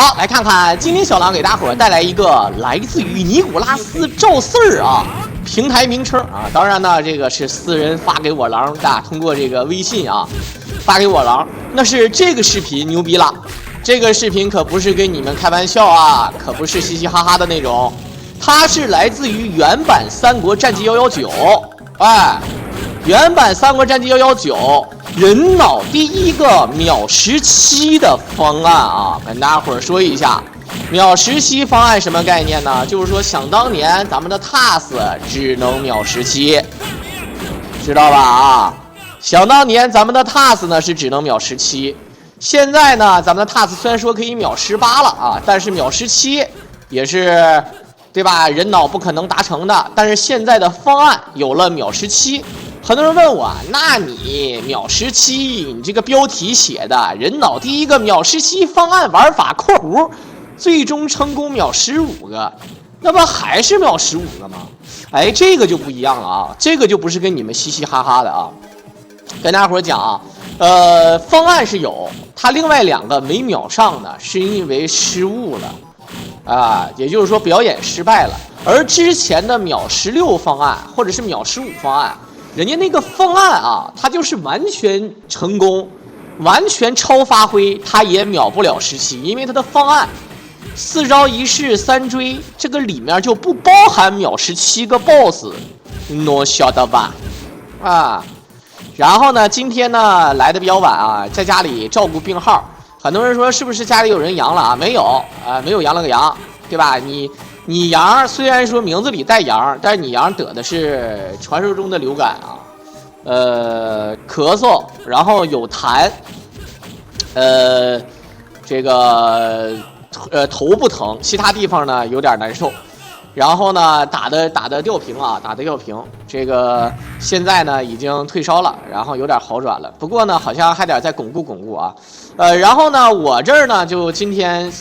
好，来看看今天小狼给大伙带来一个来自于尼古拉斯赵四儿啊平台名称啊，当然呢，这个是私人发给我狼的，通过这个微信啊发给我狼。那是这个视频牛逼了，这个视频可不是跟你们开玩笑啊，可不是嘻嘻哈哈的那种，它是来自于原版《三国战记119》，哎，原版《三国战记119》。人脑第一个秒17的方案啊，跟大家伙儿说一下，秒17方案什么概念呢？就是说，想当年咱们的 TAS 只能秒17，知道吧？啊，想当年咱们的 TAS 呢是只能秒17，现在呢咱们的 TAS 虽然说可以秒18了啊，但是秒17也是，对吧？人脑不可能达成的，但是现在的方案有了秒17。很多人问我，那你秒17，你这个标题写的人脑第一个秒17方案玩法（括弧最终成功秒15个），那不还是秒15个吗？哎，这个就不一样了啊，这个就不是跟你们嘻嘻哈哈的啊。跟大家伙讲啊，方案是有，它另外2个没秒上的是因为失误了啊，也就是说表演失败了。而之前的秒16方案或者是秒15方案。人家那个方案啊，它就是完全成功，完全超发挥，它也秒不了17，因为它的方案4招1式3追，这个里面就不包含秒17个 BOSS， no 晓得吧？啊，然后呢，今天呢来的比较晚啊，在家里照顾病号，很多人说是不是家里有人阳了啊？没有啊，没有阳了个阳，对吧？你阳虽然说名字里带阳，但是你阳得的是传说中的流感啊，咳嗽，然后有痰，这个头不疼，其他地方呢有点难受，然后呢打的吊瓶啊，打的吊瓶，这个现在呢已经退烧了，然后有点好转了，不过呢好像还得再巩固啊。然后呢，我这儿呢，就今天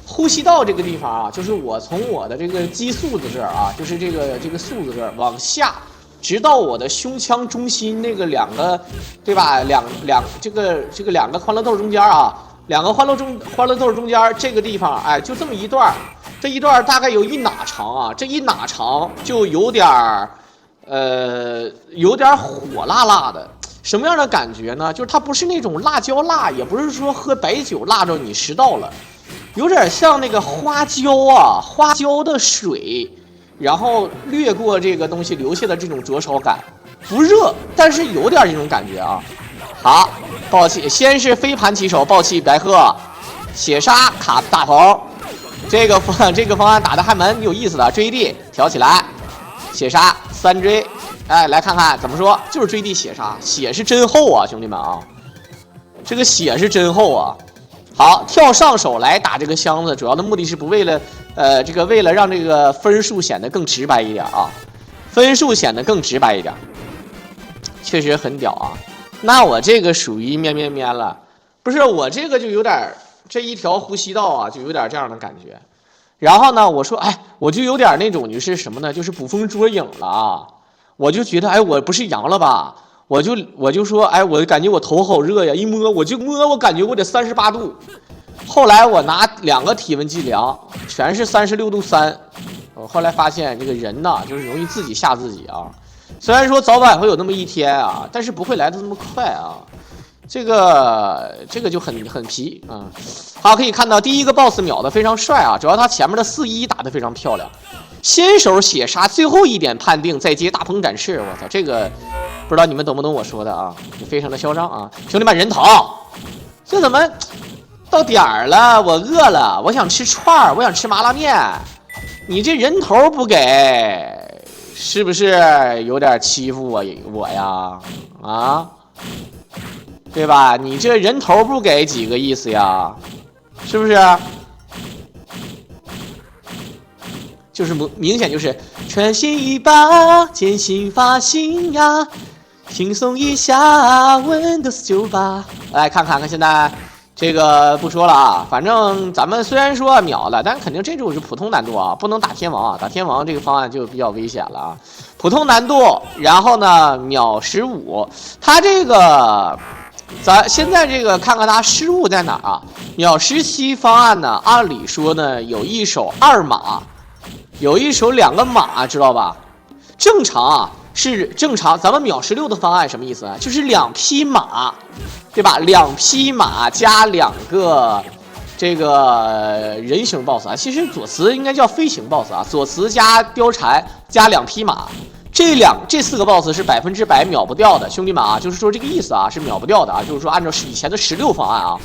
呼吸道这个地方啊，就是我从我的这个肌束子这儿啊，就是这个束子这儿往下，直到我的胸腔中心那个2个，对吧？这个2个欢乐豆中间啊，2个欢乐豆中间这个地方，哎，就这么一段，这一段大概有1哪长啊，这1哪长就有点火辣辣的。什么样的感觉呢？就是它不是那种辣椒辣，也不是说喝白酒辣着你食道了，有点像那个花椒啊，花椒的水，然后掠过这个东西留下的这种灼烧感，不热，但是有点这种感觉啊。好，暴气，先是飞盘起手，暴气白鹤，血杀卡大头，这个方案打的还蛮有意思的，追地挑起来，血杀3追。哎，来看看怎么说，就是追地血杀，血是真厚啊，兄弟们啊，这个血是真厚啊。好，跳上手来打这个箱子，主要的目的是为了让这个分数显得更直白一点啊，分数显得更直白一点，确实很屌啊。那我这个属于面了，不是我这个就有点这一条呼吸道啊，就有点这样的感觉。然后呢，我说，哎，我就有点那种就是什么呢，就是捕风捉影了啊。我就觉得，哎，我不是阳了吧？我就说，哎，我感觉我头好热呀！一摸，我感觉我得38度。后来我拿2个体温计量，全是36度3。我后来发现，这个人呐，就是容易自己吓自己啊。虽然说早晚会有那么一天啊，但是不会来的那么快啊。这个就很皮啊。好，可以看到第一个 BOSS 秒的非常帅啊，主要他前面的4-1打得非常漂亮。先手血杀，最后一点判定，再接大鹏展翅。我操，这个不知道你们懂不懂我说的啊？非常的嚣张啊，兄弟们，人头，这怎么到点儿了？我饿了，我想吃串儿，我想吃麻辣面，你这人头不给，是不是有点欺负我呀？啊，对吧？你这人头不给几个意思呀？是不是？就是明显就是全新一把渐新发型呀，轻松一下 Windows 98。来看看现在这个不说了啊，反正咱们虽然说秒了，但肯定这种是普通难度啊，不能打天王啊，打天王这个方案就比较危险了啊。普通难度，然后呢秒15，它这个咱现在这个看看它失误在哪儿啊？秒17方案呢，按理说呢有一手2马，有一手2个马，知道吧？正常啊是正常，咱们秒16的方案什么意思呢？就是2匹马，对吧？2匹马加2个这个人形 BOSS 啊，其实左慈应该叫飞行 BOSS 啊，左慈加貂蝉加2匹马。这4个 BOSS 是100%秒不掉的，兄弟们啊，就是说这个意思啊，是秒不掉的啊，就是说按照以前的16方案啊，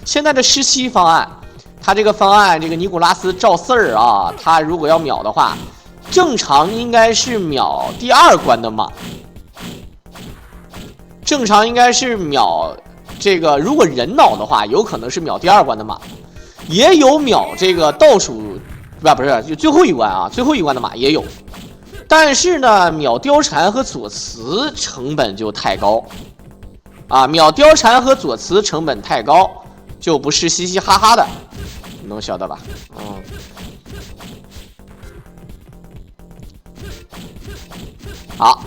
现在的17方案，它这个方案这个尼古拉斯赵四儿啊，他如果要秒的话，正常应该是秒第2关的马，正常应该是秒这个，如果人脑的话，有可能是秒第2关的马，也有秒这个倒数不是就最后一关啊，最后一关的马也有。但是呢，秒貂蝉和左慈成本就太高，啊，秒貂蝉和左慈成本太高，就不是嘻嘻哈哈的，你能晓得吧？好，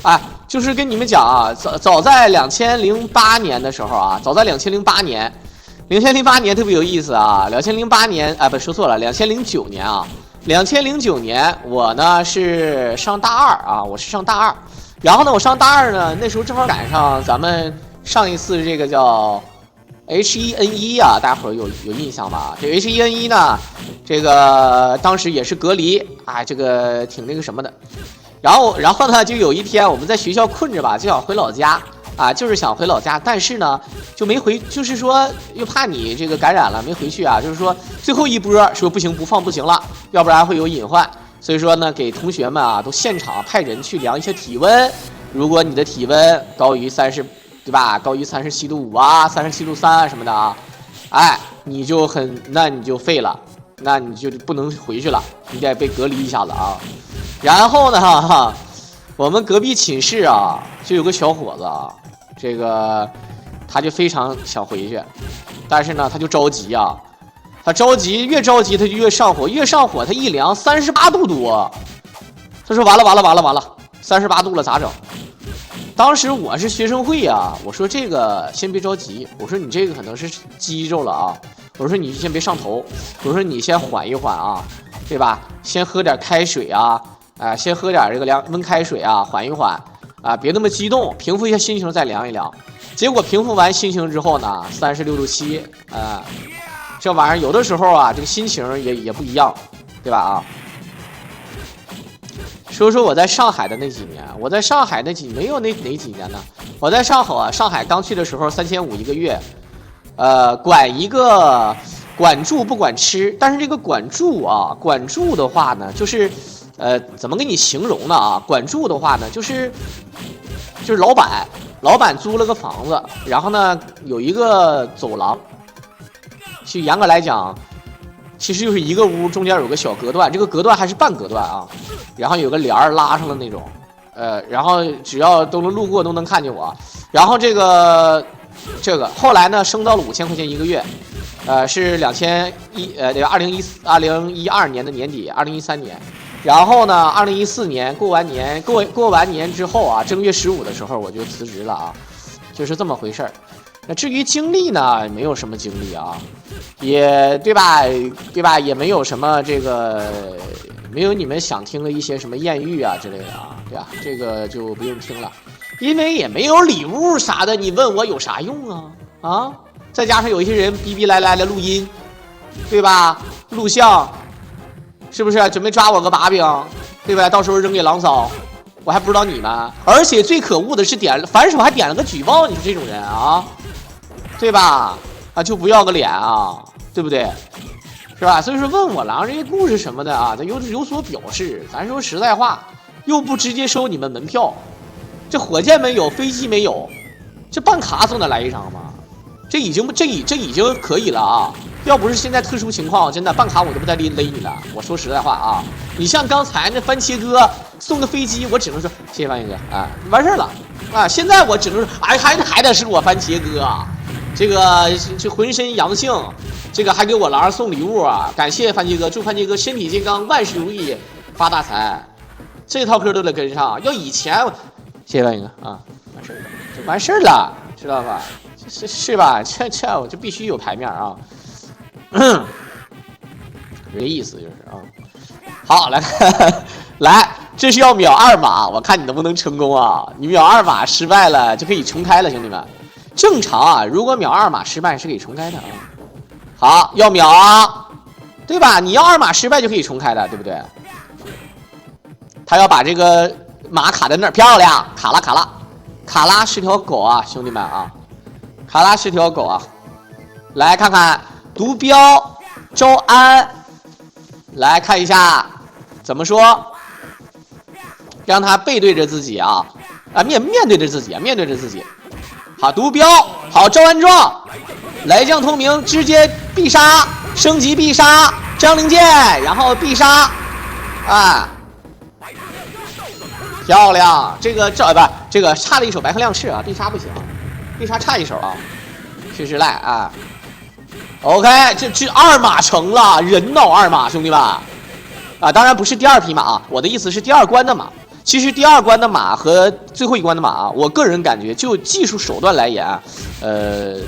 哎，就是跟你们讲啊，早在2008年的时候啊，早在2008年特别有意思啊，2008年啊，不说错了，2009年啊。2009年，我呢是上大2啊，我是上大2，然后呢，我上大2呢，那时候正好赶上咱们上一次这个叫 H1N1 啊，大家伙有印象吧？这 H1N1 呢，这个当时也是隔离啊，这个挺那个什么的。然后呢，就有一天我们在学校困着吧，就想回老家啊，就是想回老家，但是呢就没回，就是说又怕你这个感染了没回去啊，就是说最后一波说不行不放不行了，要不然会有隐患，所以说呢给同学们啊都现场派人去量一下体温，如果你的体温高于30，对吧？高于37.5度啊，37.3度啊什么的啊，哎，那你就废了，那你就不能回去了，你得被隔离一下子啊。然后呢，我们隔壁寝室啊就有个小伙子啊。这个他就非常想回去，但是呢他就着急啊，他着急越着急他就越上火，越上火他一量38度多，他说完了38度了咋整？当时我是学生会啊，我说这个先别着急，我说你这个可能是肌肉了啊，我说你先别上头，我说你先缓一缓啊，对吧？先喝点开水啊，先喝点这个温开水啊，缓一缓。啊，别那么激动，平复一下心情再量一量。结果平复完心情之后呢，36.7度，这玩意儿有的时候啊，这个心情也不一样，对吧？啊，说说我在上海的那几年，我在上海没有哪几年呢？我在上海刚去的时候3500一个月，管住不管吃，但是这个管住的话呢，就是怎么给你形容呢啊？管住的话呢，就是老板租了个房子，然后呢有一个走廊，其实严格来讲，其实就是一个屋中间有个小隔断，这个隔断还是半隔断啊，然后有个帘儿拉上了那种，然后只要都能路过都能看见我，然后这个后来呢升到了5000块钱一个月，是2012年的年底，2013年。然后呢，2014年过完年之后啊，正月15的时候我就辞职了啊，就是这么回事儿。那至于经历呢，没有什么经历啊，也对吧，也没有什么这个，没有你们想听的一些什么艳遇啊之类的啊，对吧？这个就不用听了，因为也没有礼物啥的，你问我有啥用啊？啊，再加上有一些人逼逼赖赖的录音，对吧？录像。是不是准备抓我个把柄，对吧？到时候扔给狼嫂，我还不知道你们。而且最可恶的是反手还点了个举报，你说这种人啊，对吧？啊，就不要个脸啊，对不对？是吧？所以说问我狼这些故事什么的啊，他有所表示。咱说实在话，又不直接收你们门票，这火箭没有，飞机没有，这办卡总得来一张吧？这已经可以了啊！要不是现在特殊情况，真的办卡我都不带勒你了。我说实在话啊，你像刚才那番茄哥送个飞机，我只能说谢谢番茄哥啊，完事儿了啊。现在我只能说，还得是我番茄哥啊，这浑身阳性，这个还给我狼送礼物啊！感谢番茄哥，祝番茄哥身体健康，万事如意，发大财。这套嗑都得跟上。要以前，谢谢番茄哥啊，完事儿了，就完事儿了。知道吧？是吧？这我就必须有牌面啊，这意思就是啊。好，来来，这是要秒2码，我看你能不能成功啊？你秒2码失败了就可以重开了，兄弟们。正常啊，如果秒2码失败是可以重开的啊。好，要秒啊，对吧？你要2码失败就可以重开的，对不对？他要把这个马卡在那儿，漂亮，卡拉卡拉。卡拉是条狗啊，兄弟们啊，卡拉是条狗啊。来看看毒镖招安，来看一下怎么说，让他背对着自己啊，面对着自己啊，面对着自己。好，毒镖，好招安状，来将通明直接必杀，升级必杀张灵剑，然后必杀，啊。漂亮，这个这个差了一手白鹤亮翅啊，必杀不行，必杀差一手啊，试试赖啊。OK， 这2码成了，人脑2码，兄弟们啊，当然不是第2匹马啊，我的意思是第2关的马。其实第2关的马和最后一关的马啊，我个人感觉就技术手段来言，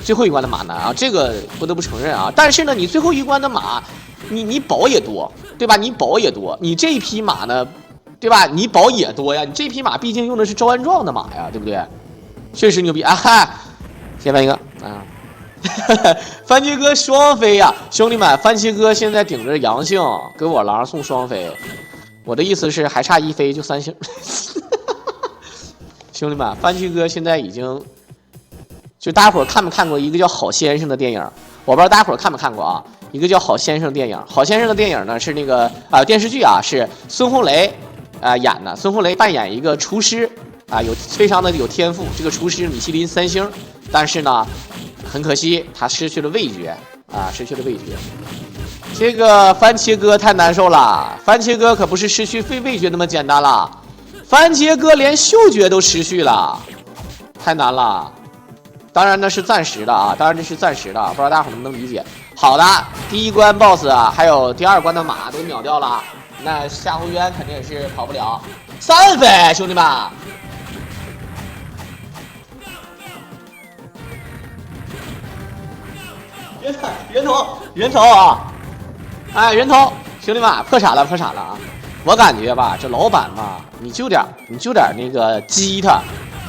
最后一关的马难啊，这个不得不承认啊。但是呢，你最后一关的马，你宝也多，对吧？你宝也多，你这一匹马呢？对吧？你宝也多呀，你这匹马毕竟用的是招安状的马呀，对不对？确实牛逼啊！哈，先翻一个啊！番茄哥双飞呀，兄弟们，番茄哥现在顶着阳性给我狼送双飞，我的意思是还差1飞就3星。兄弟们，番茄哥现在已经，就大家伙看没看过一个叫《好先生》的电影？我不知道大家伙看没看过啊？一个叫《好先生》的电影，《好先生》的电影呢是那个电视剧啊，是孙红雷。演的孙红雷扮演一个厨师啊，非常的有天赋。这个厨师米其林3星，但是呢，很可惜他失去了味觉啊，失去了味觉。这个番茄哥太难受了，番茄哥可不是失去味觉那么简单了，番茄哥连嗅觉都失去了，太难了。当然呢是暂时的啊，当然这是暂时的，不知道大伙能不能理解。好的，第1关 BOSS 啊，还有第2关的马都秒掉了。那夏侯渊肯定也是跑不了，3飞，兄弟们！人头啊！哎，人头，兄弟们，破产了啊！我感觉吧，这老板嘛，你就点那个激他，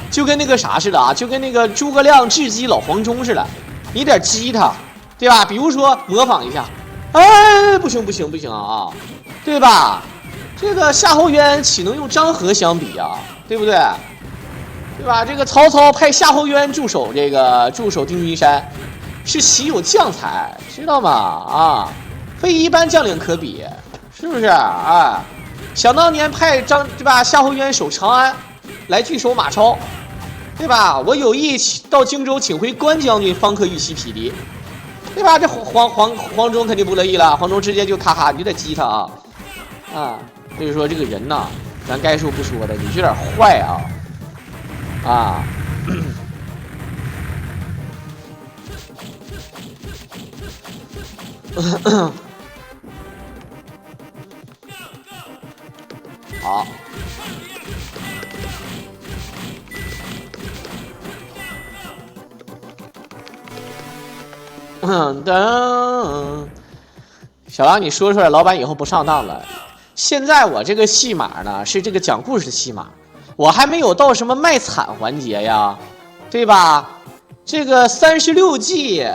就跟那个啥似的啊，就跟那个诸葛亮智击老黄忠似的，你点激他，对吧？比如说模仿一下，哎，不行啊！对吧？这个夏侯渊岂能用张合相比啊？对不对？对吧？这个曹操派夏侯渊驻守定军山，是岂有将才，知道吗？啊，非一般将领可比，是不是啊？想当年派对吧夏侯渊守长安，来据守马超，对吧？我有意到荆州请回关将军，方可与其匹敌，对吧？这黄忠肯定不乐意了，黄忠直接就咔咔，你就得激他啊！啊，所以说这个人呐，咱该说不说的，你有点坏啊！啊，好，噔，小狼，你说出来，老板以后不上当了。现在我这个戏码呢是这个讲故事的戏码，我还没有到什么卖惨环节呀，对吧？这个36计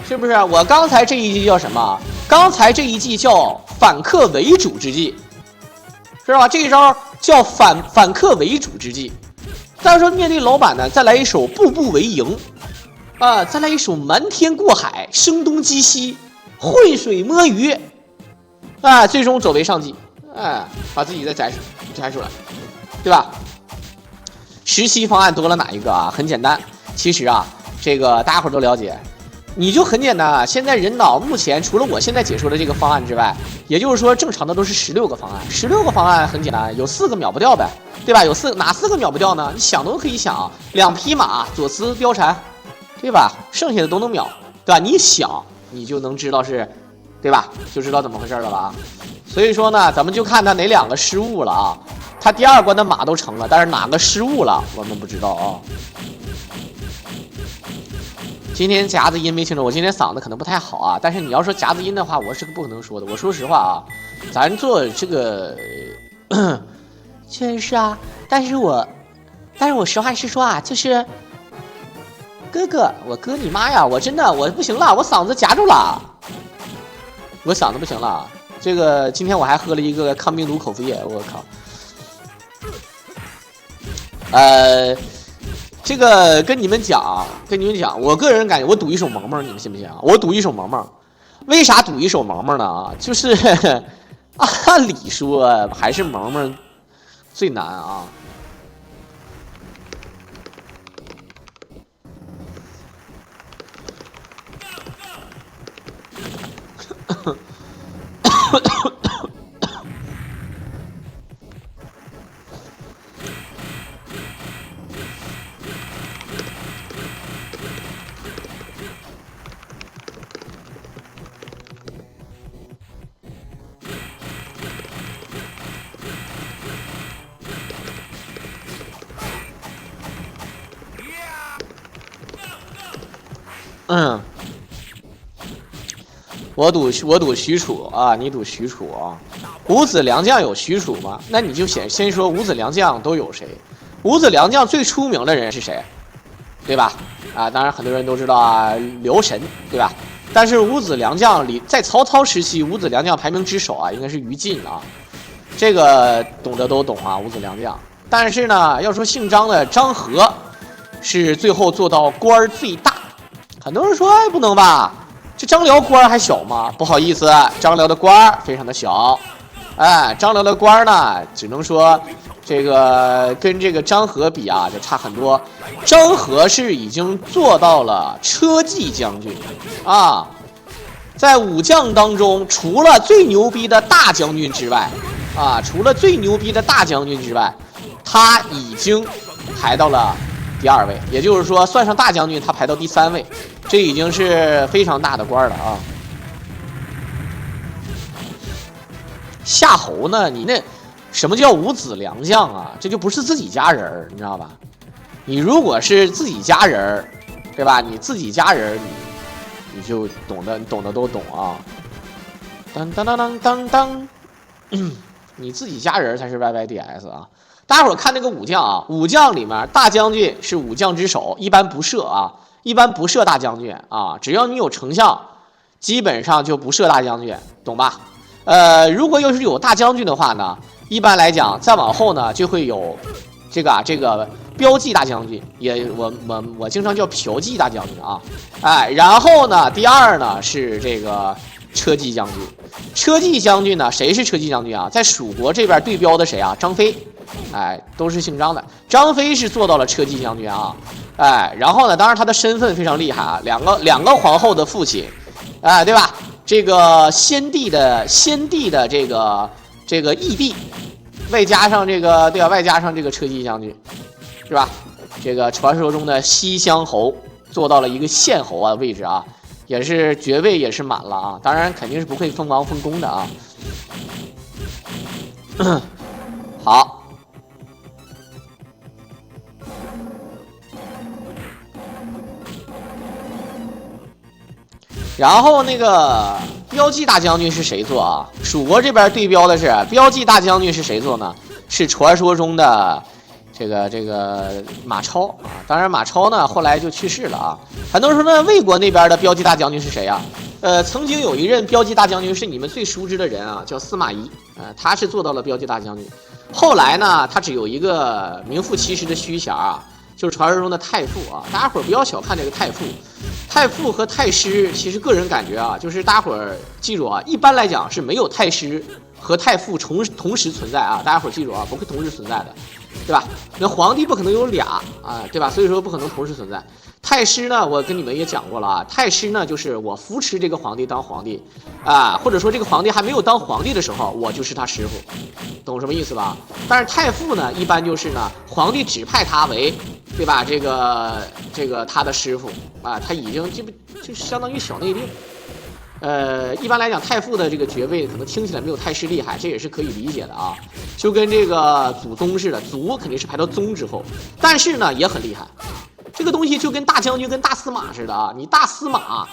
是不是？我刚才这一计叫什么？刚才这一计叫反客为主之计，是吧？这一招叫反客为主之计。再说面对老板呢，再来一手步步为营，啊，再来一手瞒天过海、声东击西、浑水摸鱼，啊，最终走为上计。哎，把自己再摘出来，对吧？实习方案多了哪一个啊？很简单，其实啊，这个大家伙都了解，你就很简单啊。现在人脑目前除了我现在解说的这个方案之外，也就是说正常的都是16个方案，16个方案很简单，有4个秒不掉呗，对吧？哪4个秒不掉呢？你想都可以想，2匹马左慈貂蝉，对吧？剩下的都能秒，对吧？你想你就能知道是，对吧？就知道怎么回事了吧？所以说呢，咱们就看他哪2个失误了啊。他第2关的马都成了，但是哪个失误了，我们不知道啊。今天夹子音没听着，我今天嗓子可能不太好啊。但是你要说夹子音的话，我是不可能说的。我说实话啊，咱做这个，确实是啊。但是我实话实说啊，就是哥哥，我哥你妈呀，我真的我不行了，我嗓子夹住了，我嗓子不行了。这个今天我还喝了一个抗病毒口服液，我靠。这个跟你们讲，我个人感觉，我赌一手萌萌，你们信不信啊？我赌一手萌萌，为啥赌一手萌萌呢？啊，就是按理说还是萌萌最难啊。我赌许褚啊，你赌许褚啊。五子良将有许褚吗？那你就先说五子良将都有谁？五子良将最出名的人是谁？对吧？啊，当然很多人都知道啊，辽神，对吧？但是五子良将里，在曹操时期，五子良将排名之首啊，应该是于禁啊。这个懂的都懂啊，五子良将。但是呢，要说姓张的张合，是最后做到官儿最大。很多人说，哎，不能吧？这张辽官儿还小吗？不好意思，张辽的官儿非常的小。哎，张辽的官儿呢，只能说这个跟这个张合比啊，就差很多。张合是已经做到了车骑将军啊，在武将当中，除了最牛逼的大将军之外，他已经排到了第2位，也就是说，算上大将军，他排到第3位，这已经是非常大的官了啊。夏侯呢？你那什么叫五子良将啊？这就不是自己家人，你知道吧？你如果是自己家人，对吧？你自己家人，你就懂的都懂啊。当当当当当当，你自己家人才是 YYDS 啊。大家伙看那个武将啊，武将里面大将军是武将之首，一般不设啊，一般不设大将军啊。只要你有丞相，基本上就不设大将军，懂吧？如果要是有大将军的话呢，一般来讲，再往后呢就会有这个标记大将军，也我经常叫嫖妓大将军啊，哎，然后呢，第2呢是这个车骑将军。车骑将军呢，谁是车骑将军啊？在蜀国这边对标的谁啊？张飞，哎，都是姓张的。张飞是做到了车骑将军啊，哎，然后呢，当然他的身份非常厉害啊，两个皇后的父亲，哎，对吧？这个先帝的这个义弟，外加上这个对吧？外加上这个车骑将军，是吧？这个传说中的西乡侯做到了一个县侯啊位置啊，也是爵位也是满了啊，当然肯定是不会封王封公的啊。好。然后那个标记大将军是谁做啊？蜀国这边对标的是标记大将军是谁做呢？是传说中的这个马超啊。当然马超呢后来就去世了啊。很多人说呢，魏国那边的标记大将军是谁啊？曾经有一任标记大将军是你们最熟知的人啊，叫司马懿他是做到了标记大将军。后来呢，他只有一个名副其实的虚衔啊。就是传说中的太傅啊，大家伙不要小看这个太傅，太傅和太师，其实个人感觉啊，就是大家伙记住啊，一般来讲是没有太师和太傅同时存在啊，大家伙记住啊，不会同时存在的，对吧？那皇帝不可能有俩啊，对吧？所以说不可能同时存在。太师呢，我跟你们也讲过了啊，太师呢就是我扶持这个皇帝当皇帝啊，或者说这个皇帝还没有当皇帝的时候，我就是他师傅，懂什么意思吧？但是太傅呢，一般就是呢，皇帝指派他为，对吧？这个他的师傅啊，他已经就相当于小内定。一般来讲，太傅的这个爵位可能听起来没有太师厉害，这也是可以理解的啊。就跟这个祖宗似的，祖肯定是排到宗之后，但是呢也很厉害。这个东西就跟大将军跟大司马似的啊，你大司马。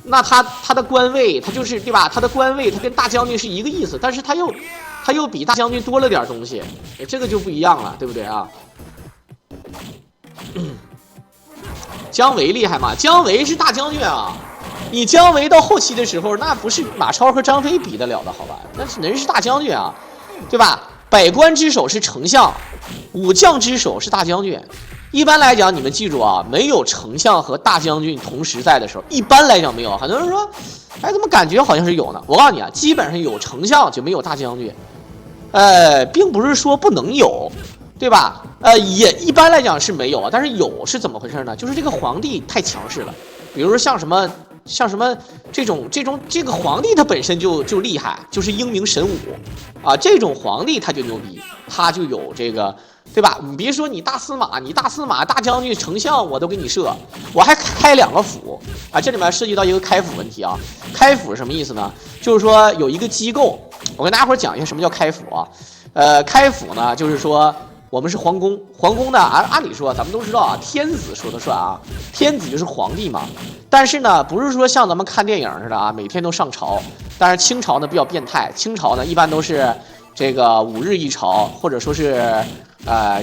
那他的官位，他就是对吧？他的官位，他跟大将军是一个意思，但是他又比大将军多了点东西，这个就不一样了，对不对啊？姜维厉害吗？姜维是大将军啊！你姜维到后期的时候，那不是马超和张飞比得了的，好吧？那是人是大将军啊，对吧？百官之首是丞相，武将之首是大将军。一般来讲，你们记住啊，没有丞相和大将军同时在的时候，一般来讲没有。很多人说，哎，怎么感觉好像是有呢？我告诉你啊，基本上有丞相就没有大将军，并不是说不能有，对吧？也一般来讲是没有啊，但是有是怎么回事呢？就是这个皇帝太强势了，比如说像什么这个皇帝他本身就厉害，就是英明神武啊，这种皇帝他就牛逼，他就有这个。对吧？你别说你大司马、大将军、丞相，我都给你设，我还开2个府啊！这里面涉及到一个开府问题啊。开府是什么意思呢？就是说有一个机构，我跟大家伙讲一下什么叫开府啊。开府呢，就是说我们是皇宫，皇宫呢，按理说咱们都知道啊，天子说了算啊，天子就是皇帝嘛。但是呢，不是说像咱们看电影似的啊，每天都上朝。但是清朝呢比较变态，清朝呢一般都是这个5日一朝，或者说是。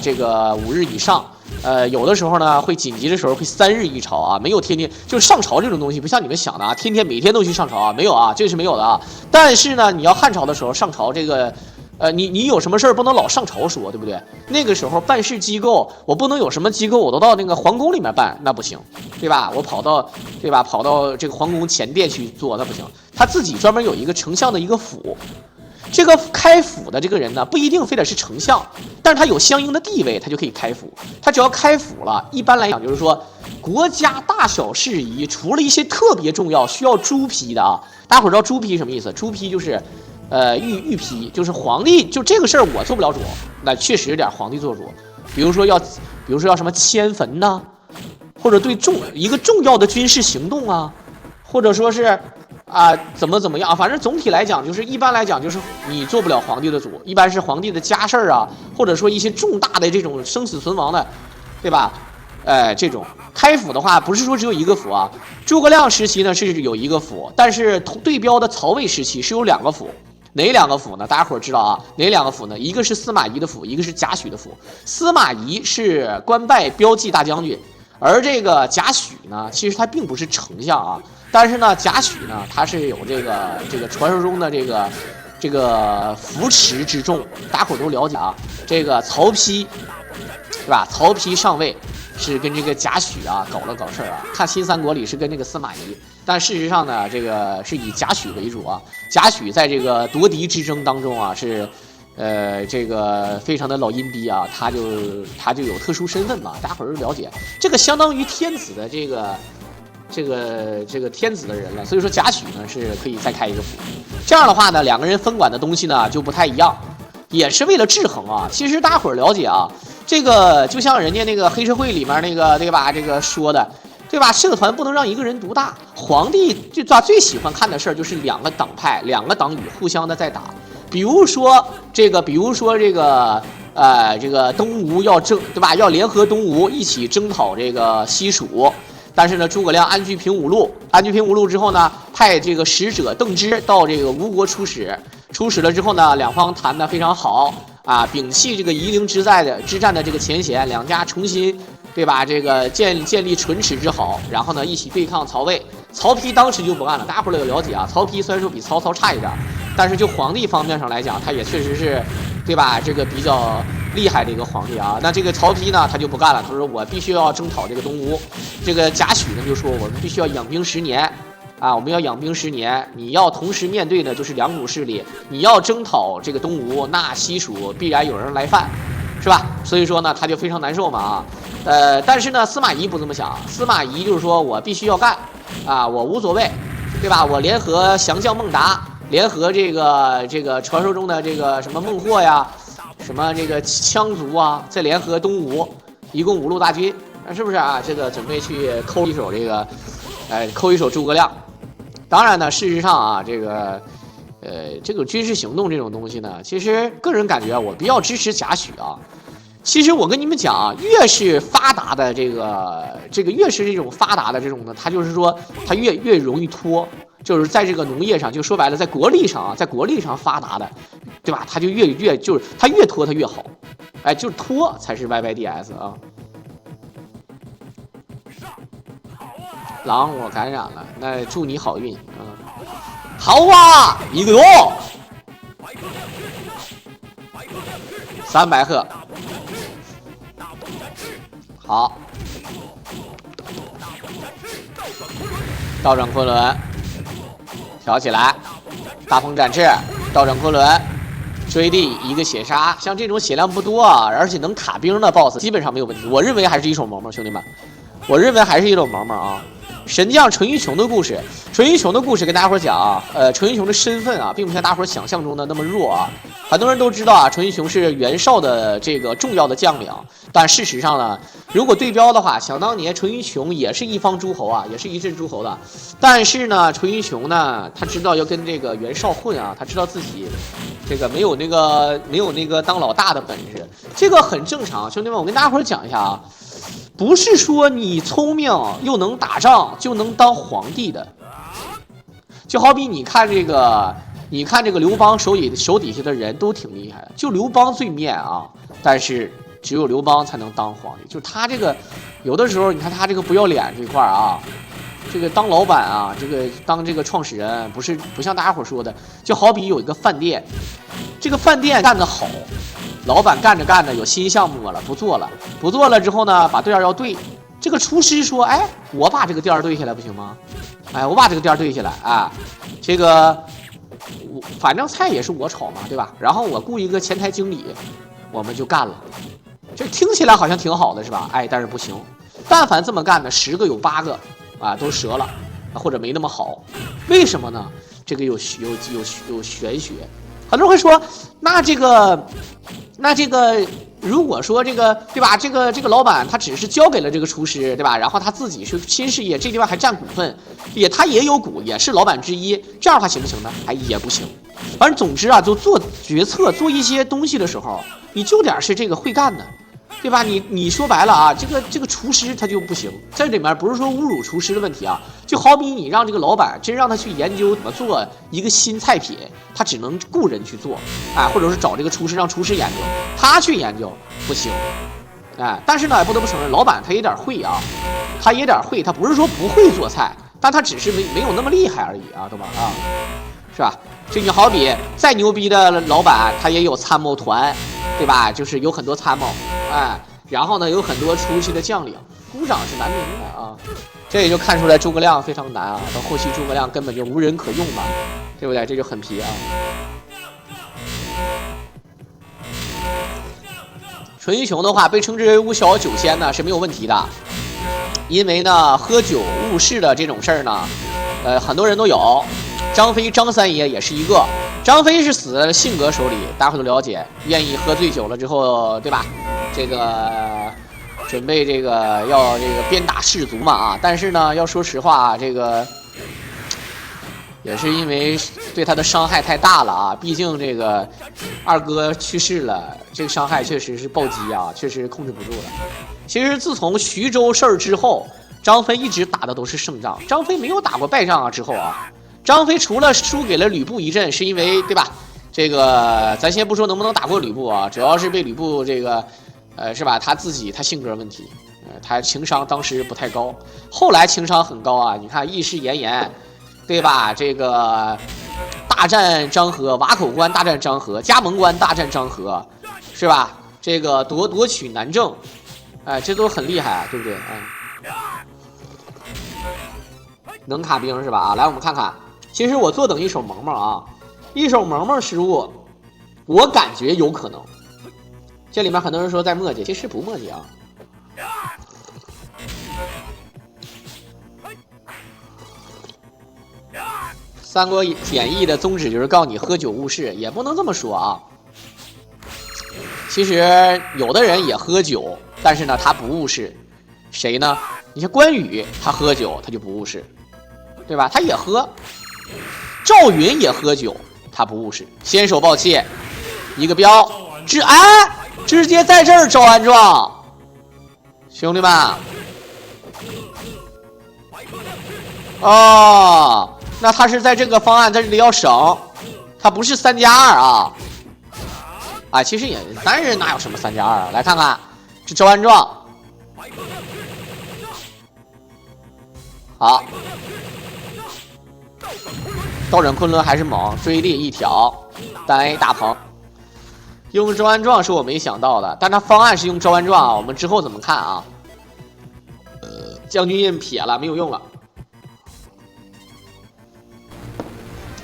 这个5日以上，有的时候呢会紧急的时候会3日一朝啊，没有天天就是上朝这种东西，不像你们想的啊，每天都去上朝啊，没有啊，这是没有的啊。但是呢，你要汉朝的时候上朝这个，你有什么事儿不能老上朝说，对不对？那个时候办事机构，我不能有什么机构我都到那个皇宫里面办，那不行，对吧？我跑到这个皇宫前殿去做，那不行。他自己专门有一个丞相的一个府。这个开府的这个人呢，不一定非得是丞相，但是他有相应的地位，他就可以开府。他只要开府了，一般来讲就是说，国家大小事宜，除了一些特别重要需要朱批的啊，大家伙知道朱批什么意思？朱批就是御批，就是皇帝就这个事儿我做不了主，那确实有点皇帝做主。比如说要什么迁坟呐，或者对一个重要的军事行动啊，或者说是。怎么样？反正总体来讲，就是一般来讲，就是你做不了皇帝的主，一般是皇帝的家事儿啊，或者说一些重大的这种生死存亡的，对吧？这种开府的话，不是说只有一个府啊。诸葛亮时期呢是有一个府，但是对标的曹魏时期是有2个府。哪2个府呢？大家伙知道啊？哪2个府呢？一个是司马懿的府，一个是贾诩的府。司马懿是官拜标记大将军，而这个贾诩呢，其实他并不是丞相啊。但是呢，贾诩呢，他是有这个传说中的这个扶持之众，大伙都了解啊。这个曹丕，是吧？曹丕上位是跟这个贾诩啊搞事儿啊。看新三国里是跟那个司马懿，但事实上呢，这个是以贾诩为主啊。贾诩在这个夺嫡之争当中啊，是这个非常的老阴逼啊，他就有特殊身份嘛，大伙儿都了解。这个相当于天子的这个天子的人了，所以说贾诩呢是可以再开一个府。这样的话呢，2个人分管的东西呢就不太一样，也是为了制衡啊。其实大伙儿了解啊，这个就像人家那个黑社会里面那个对吧？这个说的对吧？社团不能让一个人独大。皇帝最喜欢看的事儿就是2个党派、2个党羽互相的在打。比如说这个东吴要对吧？要联合东吴一起征讨这个西蜀。但是呢，诸葛亮安居平五路之后呢，派这个使者邓芝到这个吴国出使了之后呢，两方谈得非常好啊，摒弃这个夷陵之战的这个前嫌，两家重新对吧？这个建立唇齿之好，然后呢一起对抗曹魏。曹丕当时就不干了，大家伙儿有了解啊。曹丕虽然说比曹操差一点，但是就皇帝方面上来讲，他也确实是对吧？这个比较厉害的一个皇帝啊。那这个曹丕呢，他就不干了，他说我必须要征讨这个东吴。这个贾诩呢就说我们必须要养兵10年。啊，我们要养兵10年，你要同时面对的就是2股势力，你要征讨这个东吴，那西蜀必然有人来犯，是吧？所以说呢，他就非常难受嘛啊。但是呢，司马懿不这么想，司马懿就是说我必须要干啊，我无所谓，对吧？我联合降将孟达，联合这个传说中的这个什么孟获呀，什么这个羌族啊，再联合东吴，一共5路大军，是不是啊？这个准备去抠一手这个，抠一手诸葛亮。当然呢，事实上啊，这个军事行动这种东西呢，其实个人感觉我比较支持贾诩啊。其实我跟你们讲啊，越是发达的这个越是这种发达的这种呢，它就是说它越容易拖，就是在这个农业上，就说白了，在国力上发达的，对吧？它就就是它越拖它越好，哎，就是拖才是 YYDS 啊。狼我感染了，那祝你好运啊！好啊，一个哟，300赫。好，倒转昆仑，挑起来，大风展翅，倒转昆仑，追地一个血杀，像这种血量不多啊，而且能卡兵的 BOSS 基本上没有问题。我认为还是一手萌萌，兄弟们，我认为还是一手萌萌啊。神将纯一雄的故事，纯一雄的故事跟大家伙讲啊，纯一雄的身份啊，并不像大家伙想象中的那么弱啊。很多人都知道啊，纯一雄是袁绍的这个重要的将领，但事实上呢，如果对标的话，想当年纯一雄也是一方诸侯啊，也是一镇诸侯的。但是呢，纯一雄呢，他知道要跟这个袁绍混啊，他知道自己这个没有那个当老大的本事，这个很正常。兄弟们，我跟大家伙讲一下啊。不是说你聪明又能打仗就能当皇帝的，就好比你看这个刘邦手底下的人都挺厉害的，就刘邦最面啊，但是只有刘邦才能当皇帝。就是他这个有的时候，你看他这个不要脸这块啊，这个当老板啊，这个当这个创始人，不像大家伙说的，就好比有一个饭店，这个饭店干得好。老板干着有新项目了，不做了之后呢，把店要对。这个厨师说：“哎，我把这个店对下来不行吗？哎，我把这个店对下来啊，这个反正菜也是我炒嘛，对吧？然后我雇一个前台经理，我们就干了。这听起来好像挺好的是吧？哎，但是不行，但凡这么干的10个有8个啊都折了，或者没那么好。为什么呢？这个有玄学。很多人会说，那这个，如果说这个，对吧？这个老板他只是交给了这个厨师，对吧？然后他自己是新事业，这地方还占股份，他也有股，也是老板之一，这样的话行不行呢？哎，也不行。反正总之啊，就做决策、做一些东西的时候，你就得是这个会干的。对吧？你说白了啊，这个厨师他就不行。这里面不是说侮辱厨师的问题啊，就好比你让这个老板真让他去研究怎么做一个新菜品，他只能雇人去做，哎，或者是找这个厨师让厨师研究，他去研究不行，哎，但是呢，不得不承认，老板他也点会啊，他不是说不会做菜，但他只是没有那么厉害而已啊，懂吧？啊，是吧？这就好比再牛逼的老板，他也有参谋团。对吧？就是有很多参谋，哎，然后呢，有很多出去的将领，鼓掌是难明的啊。这也就看出来诸葛亮非常难啊。到后期诸葛亮根本就无人可用嘛，对不对？这就很皮啊。纯英雄的话，被称之为五小酒仙呢是没有问题的，因为呢，喝酒误事的这种事儿呢，很多人都有。张飞张三爷也是一个，张飞是死在性格手里，大家伙都了解，愿意喝醉酒了之后，对吧？这个准备这个要这个鞭打士卒嘛啊！但是呢，要说实话，这个也是因为对他的伤害太大了啊！毕竟这个二哥去世了，这个伤害确实是暴击啊，确实控制不住了。其实自从徐州事儿之后，张飞一直打的都是胜仗，张飞没有打过败仗啊。之后啊。张飞除了输给了吕布一阵，是因为对吧？这个咱先不说能不能打过吕布啊，主要是被吕布这个，是吧？他性格问题，他情商当时不太高，后来情商很高啊。你看义士严颜，对吧？这个大战张合，瓦口关大战张合，加盟关大战张合，是吧？这个夺取南郑，哎，这都很厉害啊，对不对？能卡兵是吧？啊，来我们看看。其实我坐等一手萌萌啊，一手萌萌失误，我感觉有可能。这里面很多人说在墨迹，其实不墨迹啊。三国演义的宗旨就是告诉你喝酒误事，也不能这么说啊。其实有的人也喝酒，但是呢他不误事。谁呢？你像关羽，他喝酒他就不误事，对吧？他也喝。赵云也喝酒，他不误事。先手抱气，一个镖，直接在这儿招安状，兄弟们。哦，那他是在这个方案在这里要省，他不是3+2啊。啊，其实也单人哪有什么3+2啊？来看看这招安状。好，倒忍昆仑还是猛，追猎一挑，单 A 大鹏。用招安状是我没想到的，但他方案是用招安状啊，我们之后怎么看啊？将军印撇了，没有用了。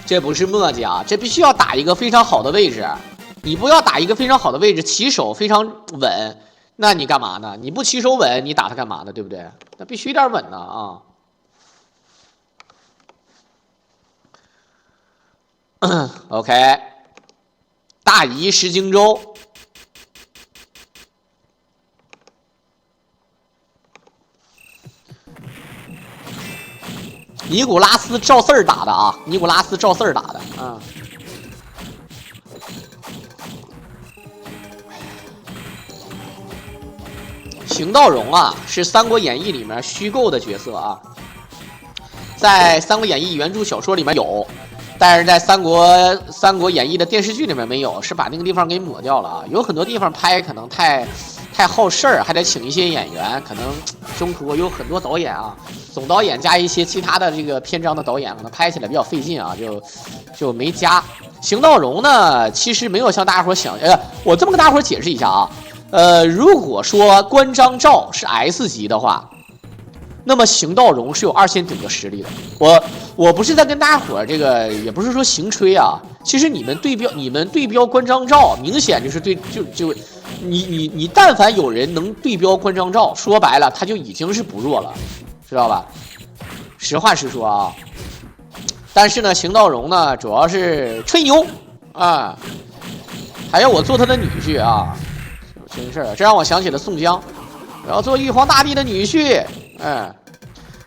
这不是墨迹啊，这必须要打一个非常好的位置。你不要打一个非常好的位置，起手非常稳，那你干嘛呢？你不起手稳，你打他干嘛呢？对不对？那必须有点稳呢啊。OK， 大夷石荆州，尼古拉斯赵四儿打的啊，尼古拉斯赵四儿打的啊。邢道荣啊，是《三国演义》里面虚构的角色啊，在《三国演义》原著小说里面有。但是在三国演义》的电视剧里面没有，是把那个地方给抹掉了啊。有很多地方拍可能太耗事儿，还得请一些演员，可能中途有很多导演啊，总导演加一些其他的这个篇章的导演，可能拍起来比较费劲啊，就没加。邢道荣呢，其实没有像大家伙想，我这么跟大家伙解释一下啊，如果说关张赵是 S 级的话。那么邢道荣是有2线顶的实力的，我不是在跟大家伙这个，也不是说行吹啊。其实你们对标关张赵，明显就是你但凡有人能对标关张赵，说白了他就已经是不弱了，知道吧？实话实说啊。但是呢，邢道荣呢主要是吹牛啊，还要我做他的女婿啊，真事儿，这让我想起了宋江，我要做玉皇大帝的女婿。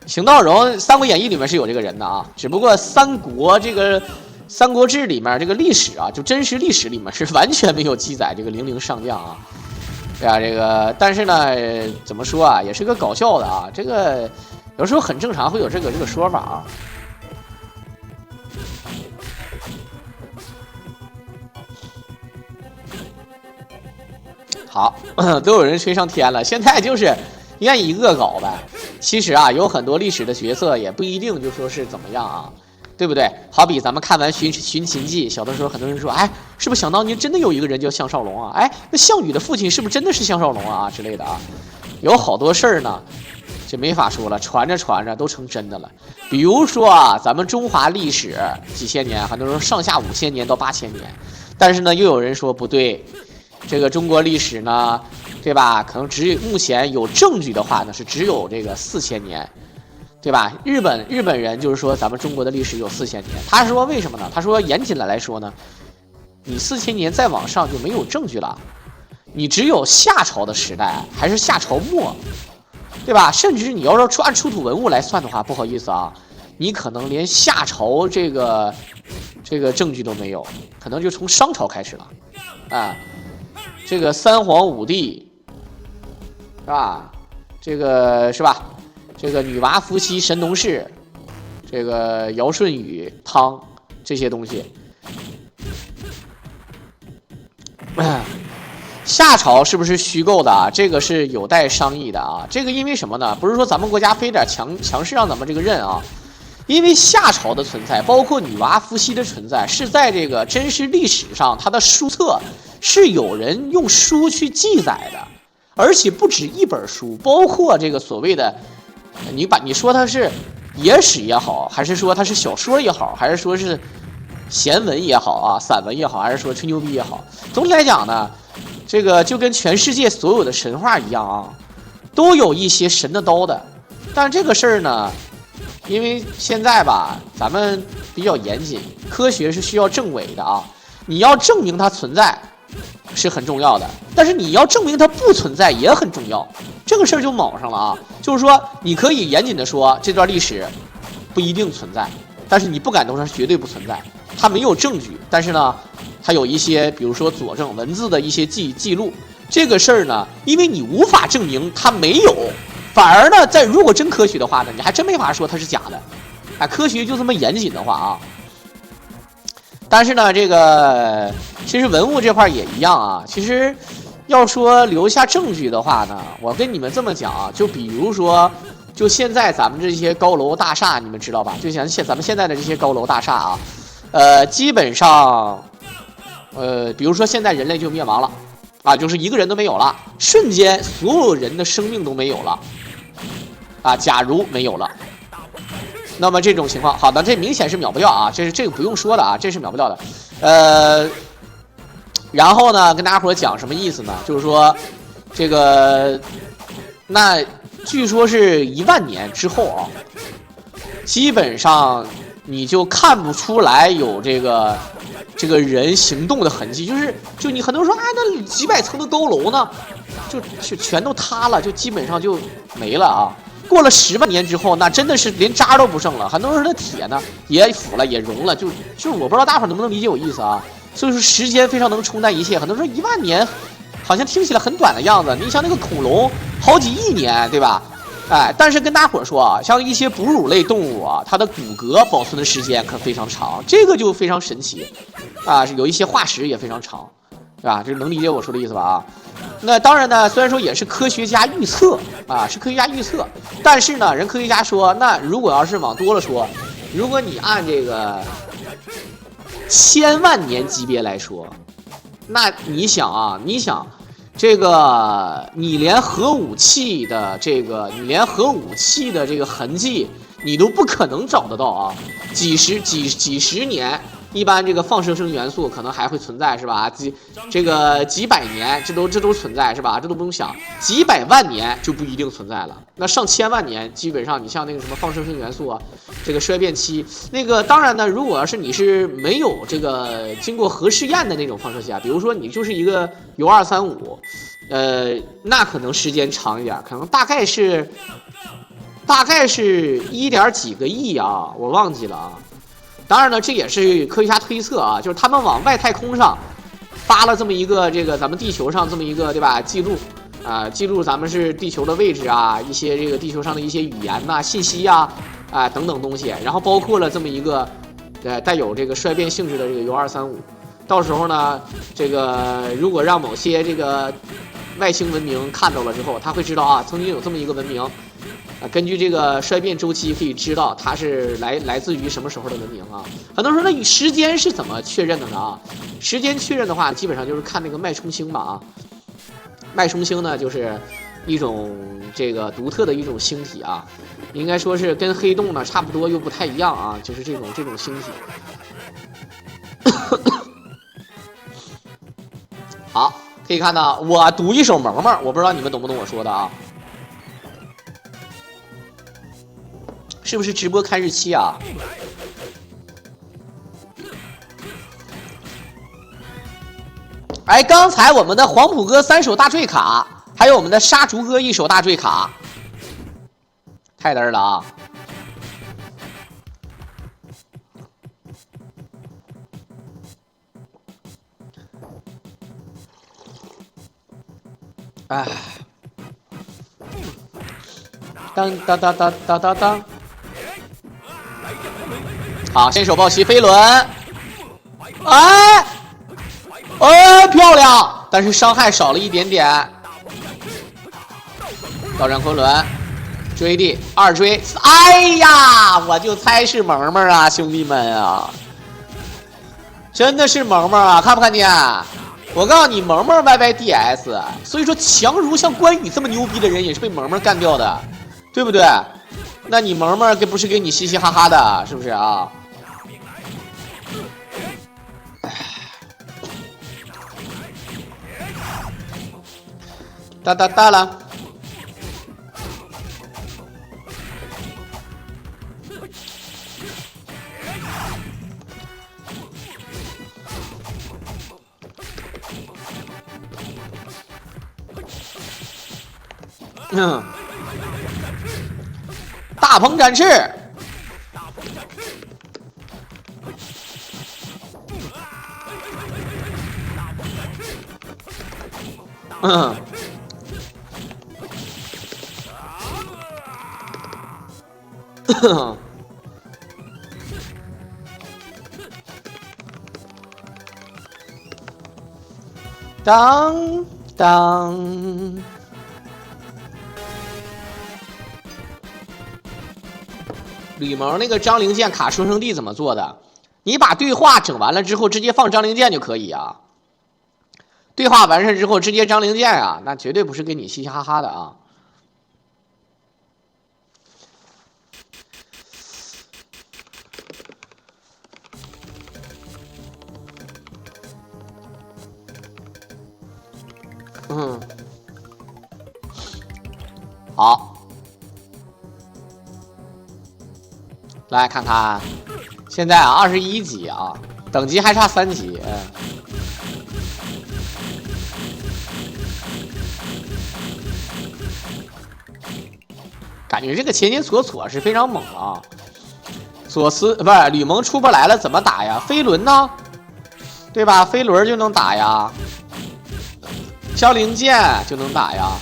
邢道荣《三国演义》里面是有这个人的啊，只不过三国志里面这个历史啊，就真实历史里面是完全没有记载这个零陵上将啊。对啊，这个但是呢，怎么说啊，也是个搞笑的啊，这个有时候很正常会有这个说法啊。好，都有人吹上天了，现在就是愿意恶搞呗。其实啊，有很多历史的角色也不一定就说是怎么样啊，对不对？好比咱们看完寻秦记，小的时候很多人说，哎，是不是想当年真的有一个人叫项少龙啊？哎，那项羽的父亲是不是真的是项少龙啊之类的啊？有好多事儿呢，这没法说了，传着都成真的了。比如说啊，咱们中华历史几千年，很多人说上下5000年到8000年，但是呢，又有人说不对，这个中国历史呢。对吧？可能目前有证据的话呢，是只有这个4000年，对吧？日本人就是说咱们中国的历史有4000年，他说为什么呢？他说严谨的来说呢，你4000年再往上就没有证据了，你只有夏朝的时代，还是夏朝末，对吧？甚至你要是按出土文物来算的话，不好意思啊，你可能连夏朝这个证据都没有，可能就从商朝开始了，啊，这个三皇五帝。是吧？这个是吧？这个女娲、伏羲、神农氏，这个尧舜禹汤这些东西，夏朝是不是虚构的啊？这个是有待商议的啊。这个因为什么呢？不是说咱们国家非得强势让咱们这个认啊，因为夏朝的存在，包括女娲、伏羲的存在，是在这个真实历史上，它的书册是有人用书去记载的。而且不止一本书，包括这个所谓的，你说它是野史也好，还是说它是小说也好，还是说是闲文也好啊，散文也好，还是说吹牛逼也好，总体来讲呢，这个就跟全世界所有的神话一样啊，都有一些神的刀的。但这个事儿呢，因为现在吧，咱们比较严谨，科学是需要证伪的啊，你要证明它存在。是很重要的，但是你要证明它不存在也很重要，这个事儿就卯上了啊。就是说，你可以严谨的说这段历史不一定存在，但是你不敢说它绝对不存在，它没有证据，但是呢，它有一些比如说佐证文字的一些记录，这个事儿呢，因为你无法证明它没有，反而呢，如果真科学的话呢，你还真没法说它是假的。哎，科学就这么严谨的话啊。但是呢，这个其实文物这块也一样啊。其实要说留下证据的话呢，我跟你们这么讲啊，就比如说，就现在咱们这些高楼大厦，你们知道吧？就像咱们现在的这些高楼大厦啊，基本上，比如说现在人类就灭亡了，啊，就是一个人都没有了，瞬间所有人的生命都没有了，啊，假如没有了。那么这种情况，好的，这明显是秒不掉啊，这个不用说的啊，这是秒不掉的。然后呢，跟大家伙讲什么意思呢？就是说，这个，那据说是10000年之后啊，基本上你就看不出来有这个人行动的痕迹，就你很多人说啊，那几百层的高楼呢，就全都塌了，就基本上就没了啊。过了10万年之后，那真的是连渣都不剩了。很多人的铁呢也腐了，也融了，就是我不知道大伙能不能理解我意思啊。所以说时间非常能冲淡一切。很多人说1万年，好像听起来很短的样子。你像那个恐龙，好几亿年，对吧？哎，但是跟大伙说啊，像一些哺乳类动物啊，它的骨骼保存的时间可非常长，这个就非常神奇啊。有一些化石也非常长，是吧？这能理解我说的意思吧？啊。那当然呢，虽然说也是科学家预测啊，是科学家预测，但是呢，人科学家说，那如果要是往多了说，如果你按这个1000万年级别来说，那你想啊，这个你连核武器的这个痕迹，你都不可能找得到啊，几十年。一般这个放射性元素可能还会存在，是吧？几百年，这都存在，是吧？这都不用想，几百万年就不一定存在了。那上千万年，基本上你像那个什么放射性元素啊，这个衰变期，那个当然呢，如果要是你是没有这个经过核试验的那种放射器啊，比如说你就是一个铀235，那可能时间长一点，可能大概是1点几个亿啊，我忘记了啊。当然呢，这也是科学家推测啊，就是他们往外太空上发了这么一个咱们地球上这么一个，对吧？记录啊，记录咱们是地球的位置啊，一些这个地球上的一些语言呐、信息呀啊等等东西，然后包括了这么一个带有这个衰变性质的这个铀235。到时候呢，这个如果让某些这个外星文明看到了之后，他会知道啊，曾经有这么一个文明。根据这个衰变周期可以知道它是来自于什么时候的文明啊？很多人说那时间是怎么确认的呢？啊，时间确认的话，基本上就是看那个脉冲星吧啊。脉冲星呢，就是一种这个独特的一种星体啊，应该说是跟黑洞呢差不多又不太一样啊，就是这种星体。好，可以看到我读一首萌萌，我不知道你们懂不懂我说的啊。是不是直播看日期啊？哎，刚才我们的黄埔哥3手大坠卡，还有我们的杀竹哥1手大坠卡，太嘚了啊！哎，当当当当当当当。好，先手抱旗飞轮，哎，漂亮，但是伤害少了一点点。倒转昆仑，追地2追，哎呀，我就猜是萌萌啊，兄弟们啊，真的是萌萌啊，看不看见？我告诉你，萌萌 YYDS， 所以说强如像关羽这么牛逼的人也是被萌萌干掉的，对不对？那你萌萌不是给你嘻嘻哈哈的，是不是啊？哒哒哒了，大鹏展翅，当当，吕蒙那个张灵剑卡书生地怎么做的？你把对话整完了之后，直接放张灵剑就可以啊。对话完事之后，直接张灵剑啊，那绝对不是跟你嘻嘻哈哈的啊。好，来看看，现在啊21级啊，等级还差3级，感觉这个前金索索是非常猛啊。索斯不是吕蒙出不来了，怎么打呀？飞轮呢？对吧？飞轮就能打呀，萧灵剑就能打呀。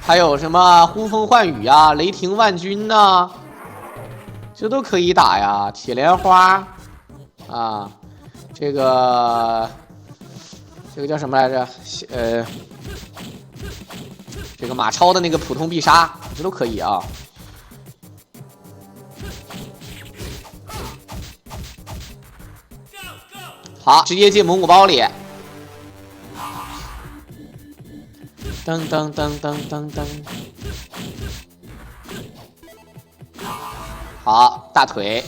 还有什么呼风唤雨呀、雷霆万钧呐，这都可以打呀。铁莲花啊，这个叫什么来着？这个马超的那个普通必杀，这都可以啊。好，直接进蒙古包里。噔噔噔噔噔噔，好，大腿，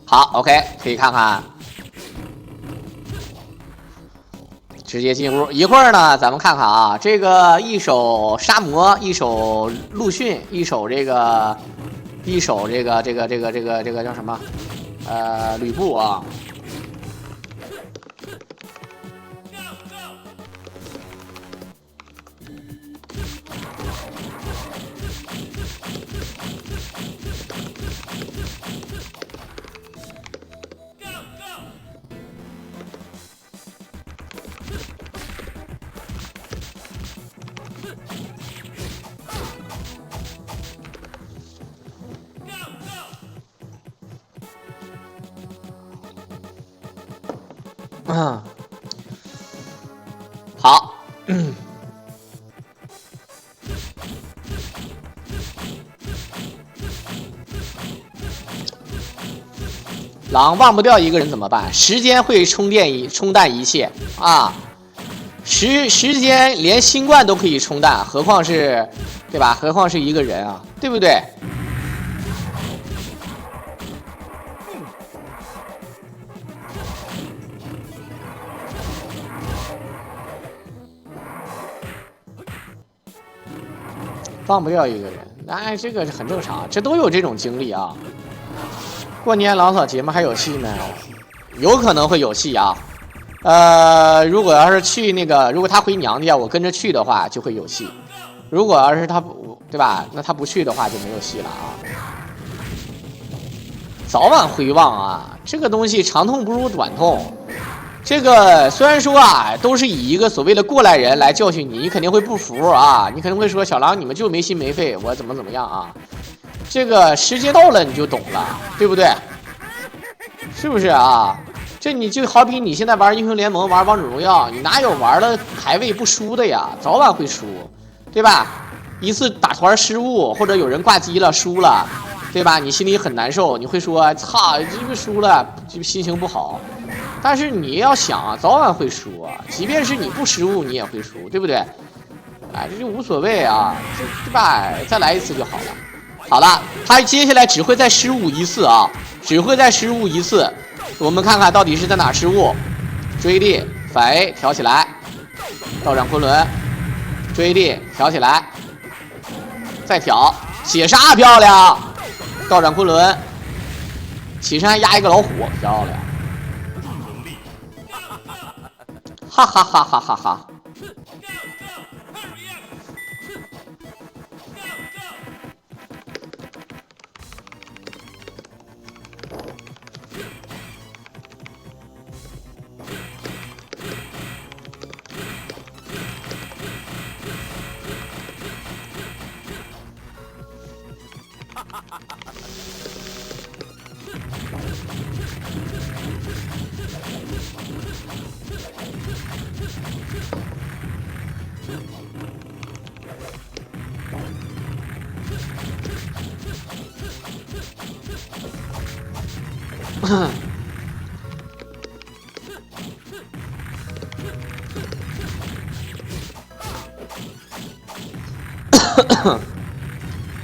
好 ，OK， 可以看看，直接进屋。一会儿呢，咱们看看啊，这个一手杀魔，一手陆逊，一手这个叫什么？吕布啊。好，狼忘不掉一个人怎么办？时间会冲淡一切啊！时间连新冠都可以冲淡，何况是，对吧？何况是一个人啊，对不对？忘不掉一个人，哎，这个是很正常，这都有这种经历啊。过年老嫂节目还有戏呢，有可能会有戏啊。如果要是去那个，如果他回娘家，我跟着去的话，就会有戏。如果要是他不，对吧？那他不去的话，就没有戏了啊。早晚会忘啊，这个东西长痛不如短痛。这个虽然说啊，都是以一个所谓的过来人来教训你，你肯定会不服啊，你肯定会说小狼你们就没心没肺，我怎么样啊？这个时间到了你就懂了，对不对？是不是啊？这你就好比你现在玩英雄联盟、玩王者荣耀，你哪有玩了排位不输的呀？早晚会输，对吧？一次打团失误或者有人挂机了输了，对吧？你心里很难受，你会说操，这个输了，就心情不好。但是你要想啊，早晚会输啊，即便是你不失误，你也会输，对不对？哎，这就无所谓啊，对吧？再来一次就好了。好了，他接下来只会再失误一次啊，只会再失误一次。我们看看到底是在哪失误。追力反 A 挑起来，倒转昆仑，追力挑起来，再挑血杀漂亮，倒转昆仑，起身压一个老虎漂亮，哈哈哈哈哈哈。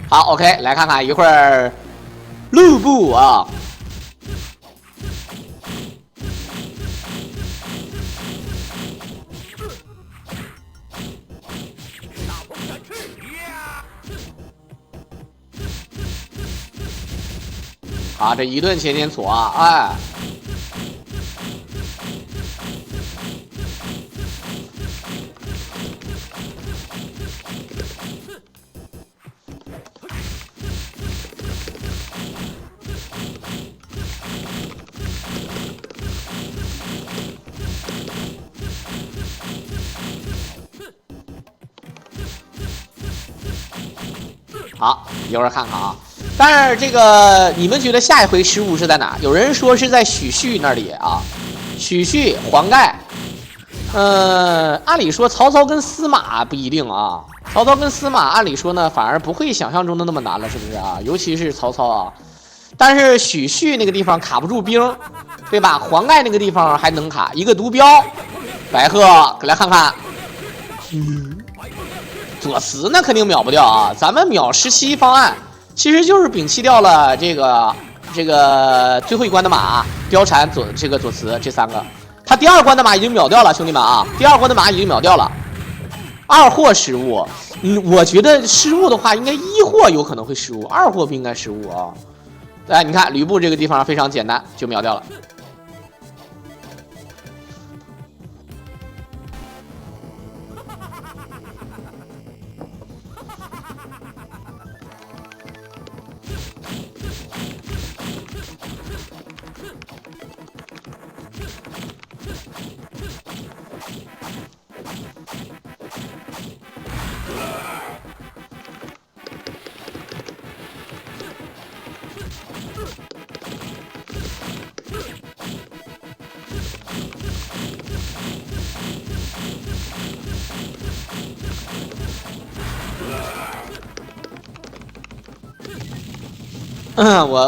好 ，OK， 来看看一会儿路布啊。啊，这一顿前前挫啊，哎。好，一会儿看看啊。但是这个你们觉得下一回失误是在哪？有人说是在许旭那里啊，许旭黄盖。按理说曹操跟司马不一定啊，曹操跟司马按理说呢，反而不会想象中的那么难了，是不是啊？尤其是曹操啊。但是许旭那个地方卡不住兵，对吧？黄盖那个地方还能卡，一个毒镖，白鹤来看看。左慈那肯定秒不掉啊！咱们秒17方案其实就是摒弃掉了这个最后一关的马貂蝉左慈这3个，他第2关的马已经秒掉了，兄弟们啊！第2关的马已经秒掉了。2货失误，我觉得失误的话，应该1货有可能会失误，2货不应该失误啊。哎，你看吕布这个地方非常简单就秒掉了。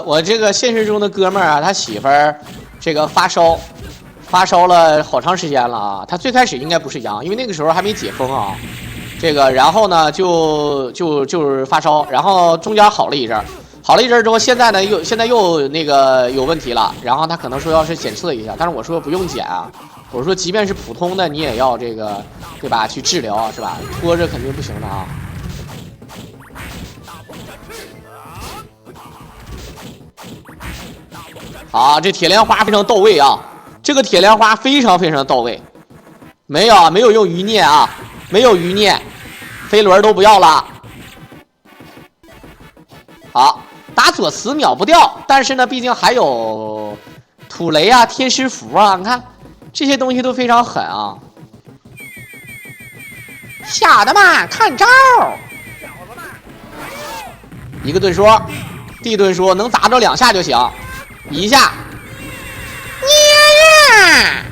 我这个现实中的哥们儿啊，他媳妇儿这个发烧了好长时间了啊。他最开始应该不是阳，因为那个时候还没解封啊。这个然后呢就是发烧，然后中间好了一阵之后，现在又那个有问题了。然后他可能说要是检测一下，但是我说不用检啊，我说即便是普通的你也要这个对吧去治疗是吧？拖着肯定不行的啊。好，这铁莲花非常到位啊！这个铁莲花非常到位，没有用余孽啊，没有余孽，飞轮都不要了。好，打左慈秒不掉，但是呢，毕竟还有土雷啊、天师符啊，你看这些东西都非常狠啊。小的嘛，看招！一个盾说，地盾说能砸着2下就行。1下，捏呀！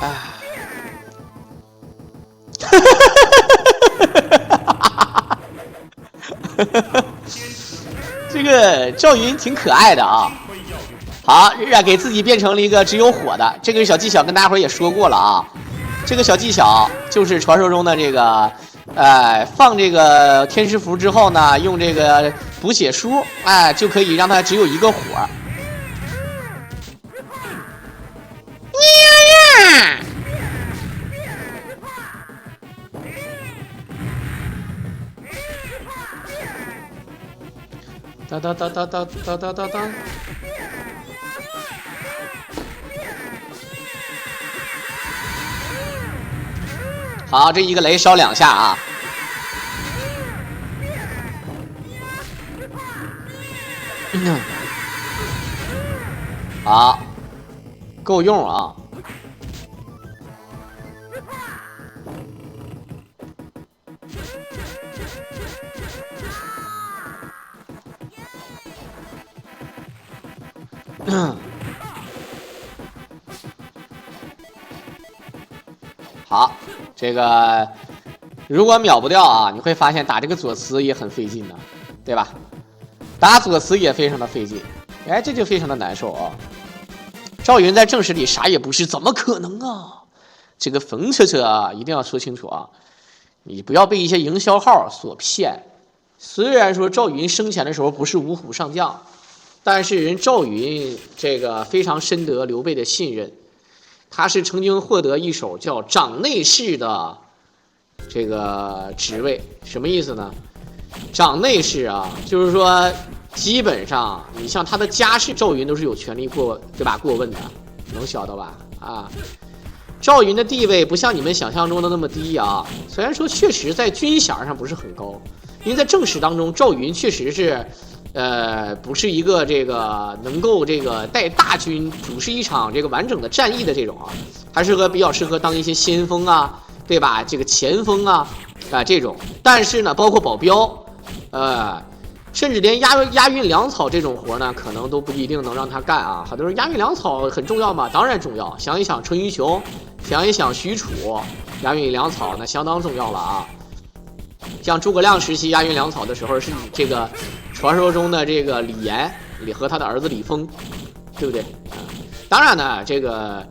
哎，这个赵云挺可爱的啊。好，给自己变成了一个只有火的。这个小技巧跟大家伙也说过了啊。这个小技巧就是传说中的这个，放这个天使符之后呢，用这个补血书，就可以让它只有一个火。哒哒哒哒哒哒哒哒哒。好，这一个雷烧2下啊。好，够用啊。好，这个如果秒不掉啊，你会发现打这个左慈也很费劲的，对吧？打左慈也非常的费劲，哎，这就非常的难受啊。赵云在正史里啥也不是，怎么可能啊？这个冯车车啊，一定要说清楚啊，你不要被一些营销号所骗。虽然说赵云生前的时候不是五虎上将，但是人赵云这个非常深得刘备的信任。他是曾经获得一手叫掌内侍的这个职位，什么意思呢？掌内侍啊，就是说基本上你像他的家事，赵云都是有权利过问的，能晓得吧？啊，赵云的地位不像你们想象中的那么低啊，虽然说确实在军衔上不是很高，因为在正史当中，赵云确实是。不是一个这个能够这个带大军主持一场这个完整的战役的这种啊，还是比较适合当一些先锋啊，对吧？这个前锋啊这种。但是呢，包括保镖，甚至连押运粮草这种活呢，可能都不一定能让他干啊。很多人押运粮草很重要嘛，当然重要。想一想陈余琼，想一想许褚，押运粮草那相当重要了啊。像诸葛亮时期押运粮草的时候，是这个传说中的这个李严和他的儿子李丰，对不对？当然呢，这个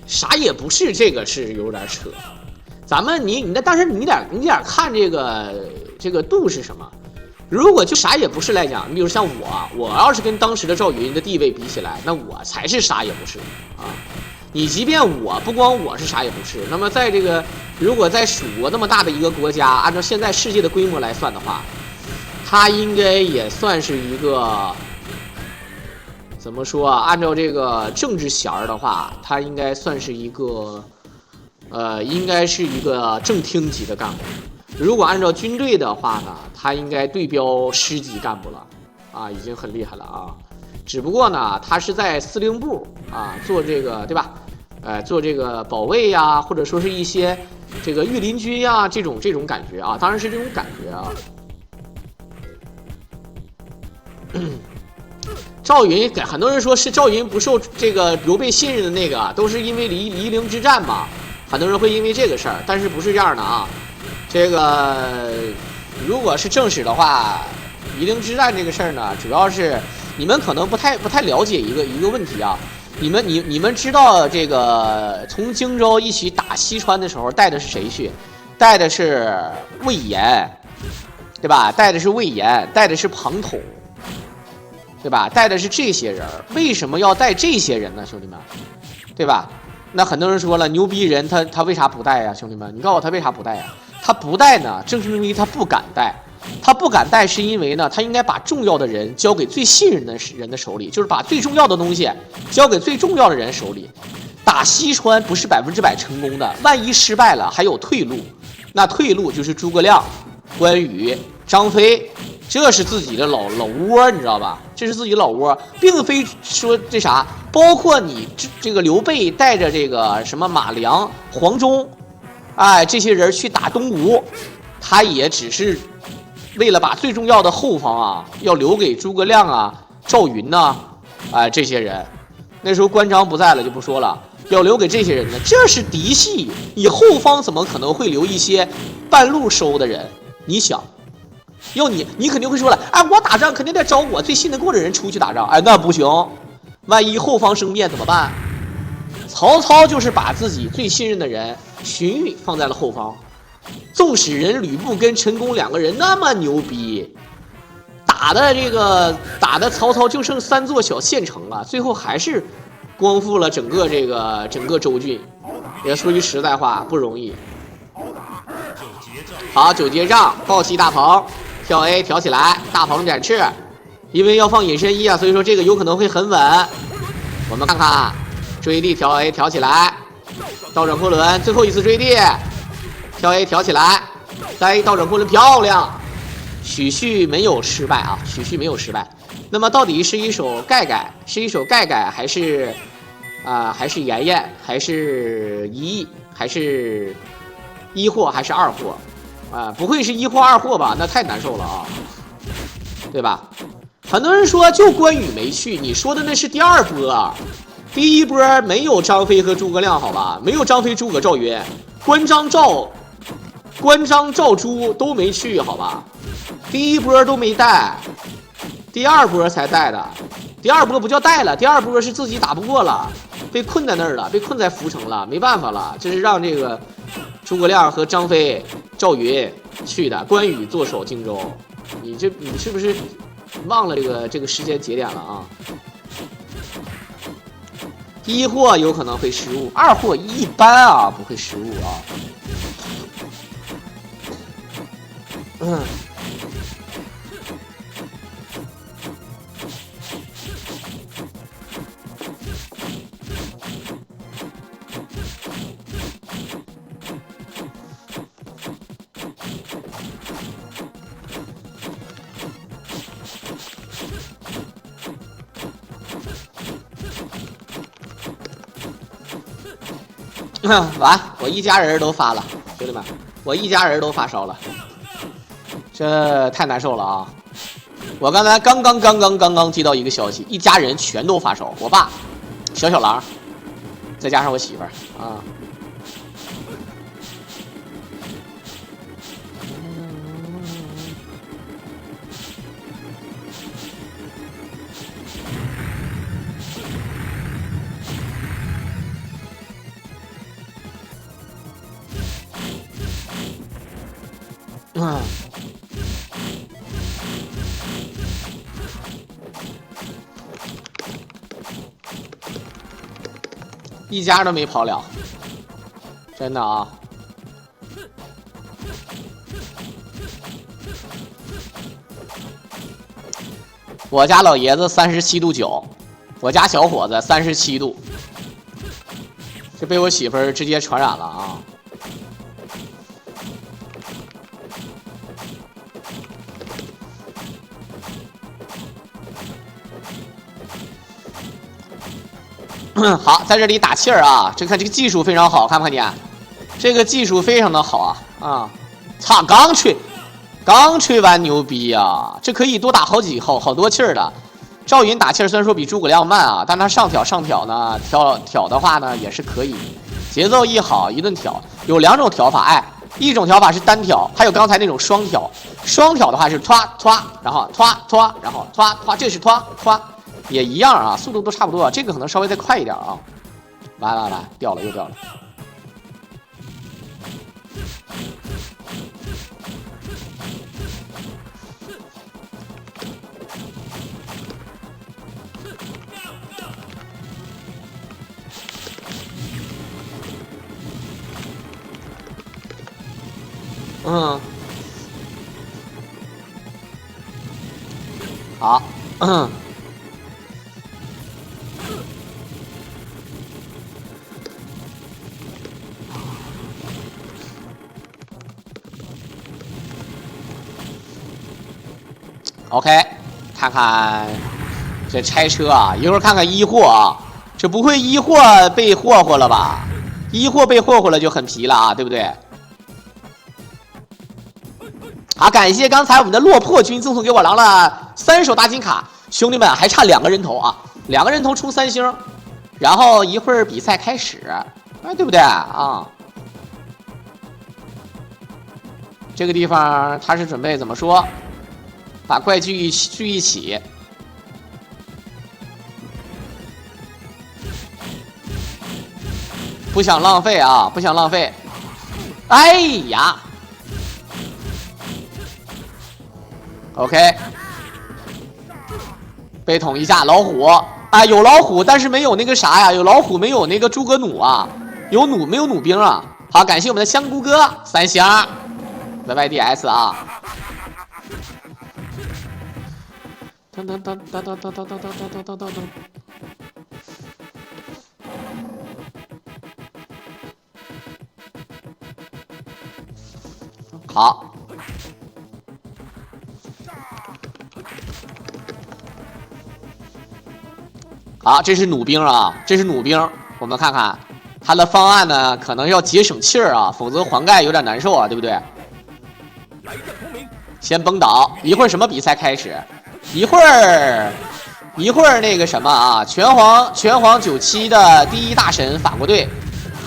啥也不是，这个是有点扯。咱们但是你得看这个度是什么。如果就啥也不是来讲，你比如像我要是跟当时的赵云的地位比起来，那我才是啥也不是啊。你即便不光我是啥也不是，那么在这个如果在蜀国那么大的一个国家，按照现在世界的规模来算的话，它应该也算是一个怎么说啊？按照这个政治衔的话，它应该算是一个应该是一个正厅级的干部。如果按照军队的话呢，他应该对标师级干部了啊，已经很厉害了啊。只不过呢，他是在司令部啊做这个，对吧？做这个保卫呀，或者说是一些这个御林军呀，这种感觉啊，当然是这种感觉啊。赵云很多人说是赵云不受这个刘备信任的那个，都是因为夷陵之战嘛，很多人会因为这个事儿，但是不是这样的啊？这个如果是正史的话，夷陵之战这个事儿呢，主要是你们可能不太了解一个问题啊。你们知道这个从荆州一起打西川的时候带的是谁去？带的是魏延，对吧？带的是魏延，带的是庞统，对吧？带的是这些人。为什么要带这些人呢，兄弟们？对吧？那很多人说了，牛逼人他为啥不带呀，兄弟们？你告诉我他为啥不带呀？他不带呢，正是因为他不敢带。他不敢带，是因为呢，他应该把重要的人交给最信任的人的手里，就是把最重要的东西交给最重要的人手里。打西川不是100%成功的，万一失败了，还有退路。那退路就是诸葛亮、关羽、张飞，这是自己的老窝，你知道吧？这是自己老窝，并非说这啥。包括你这个刘备带着这个什么马良、黄忠，这些人去打东吴，他也只是为了把最重要的后方啊，要留给诸葛亮啊、赵云呐，这些人。那时候关张不在了就不说了，要留给这些人呢，这是嫡系，你后方怎么可能会留一些半路收的人？你想，要你肯定会说了，哎，我打仗肯定得找我最信得过的人出去打仗，哎，那不行，万一后方生变怎么办？曹操就是把自己最信任的人荀彧放在了后方，纵使人吕布跟陈宫两个人那么牛逼。打的曹操就剩3座小县城了，最后还是光复了整个州郡，也说句实在话不容易。好，9结账，抱起大鹏，跳 A 挑起来，大鹏展翅，因为要放隐身衣啊，所以说这个有可能会很稳。我们看看追地调 A 挑起来，倒转昆仑，最后一次追地，跳 A 挑起来，再倒转昆仑，漂亮。许臾没有失败啊，许臾没有失败。那么到底是一手盖盖，是一手盖盖，还是还是妍妍，还是一役，还是一货，还是二货啊？不会是一货二货吧？那太难受了啊，对吧？很多人说就关羽没去，你说的那是第2波，第1波没有张飞和诸葛亮，好吧？没有张飞、诸葛、赵云，关张赵朱都没去，好吧？第1波都没带，第2波才带的。第2波不叫带了，第2波是自己打不过了，被困在那儿了，被困在涪城了，没办法了，这是让这个诸葛亮和张飞、赵云去的，关羽坐守荆州。你是不是忘了这个时间节点了啊？一货有可能会失误，二货一般啊不会失误啊。完，我一家人都发了，兄弟们，我一家人都发烧了，这太难受了啊！我刚才刚刚接到一个消息，一家人全都发烧，我爸、小狼，再加上我媳妇儿啊。一家都没跑了，真的啊！我家老爷子37度9，我家小伙子37度，这被我媳妇儿直接传染了啊！好，在这里打气儿啊！这看这个技术非常好，看不看见？这个技术非常的好啊！啊，操，刚吹完牛逼啊！这可以多打好多气儿的。赵云打气儿虽然说比诸葛亮慢啊，但他上挑呢，挑的话呢也是可以，节奏一好一顿挑。有2种挑法，哎，一种挑法是单挑，还有刚才那种双挑。双挑的话是歘，然后歘，然后歘，这是歘。也一样啊，速度都差不多，这个可能稍微再快一点啊。完，掉了，又掉了。好。OK， 看看这拆车啊，一会儿看看一货啊，这不会一货被霍霍了吧？一货被霍霍了就很皮了啊，对不对？好，感谢刚才我们的落魄君赠送给我狼了3手大金卡，兄弟们还差2个人头啊，2个人头冲3星，然后一会儿比赛开始，哎，对不对啊？这个地方他是准备怎么说？把怪聚一起。不想浪费啊，不想浪费。哎呀 ，OK， 被捅一下老虎啊，有老虎，但是没有那个啥呀，有老虎没有那个诸葛弩啊，有弩没有弩兵啊？好，感谢我们的香菇哥3箱 YYDS 啊。噔噔噔噔噔噔噔噔噔噔噔噔噔。好，好，这是弩兵啊，这是弩兵。我们看看他的方案呢，可能要节省气儿啊，否则黄盖有点难受啊，对不对？先崩倒，一会儿什么比赛开始？一会儿那个什么啊，拳皇97的第一大神法国队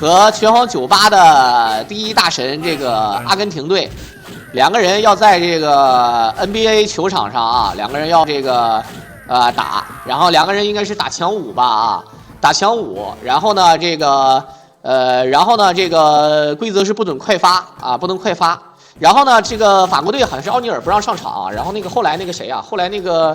和拳皇98的第一大神这个阿根廷队，两个人要在这个 NBA 球场上啊，两个人要这个打，然后两个人应该是打强5吧啊，打强5，然后呢这个规则是不准快发啊，不能快发。然后呢，这个法国队好像是奥尼尔不让上场、啊，然后那个后来那个谁呀、啊，后来那个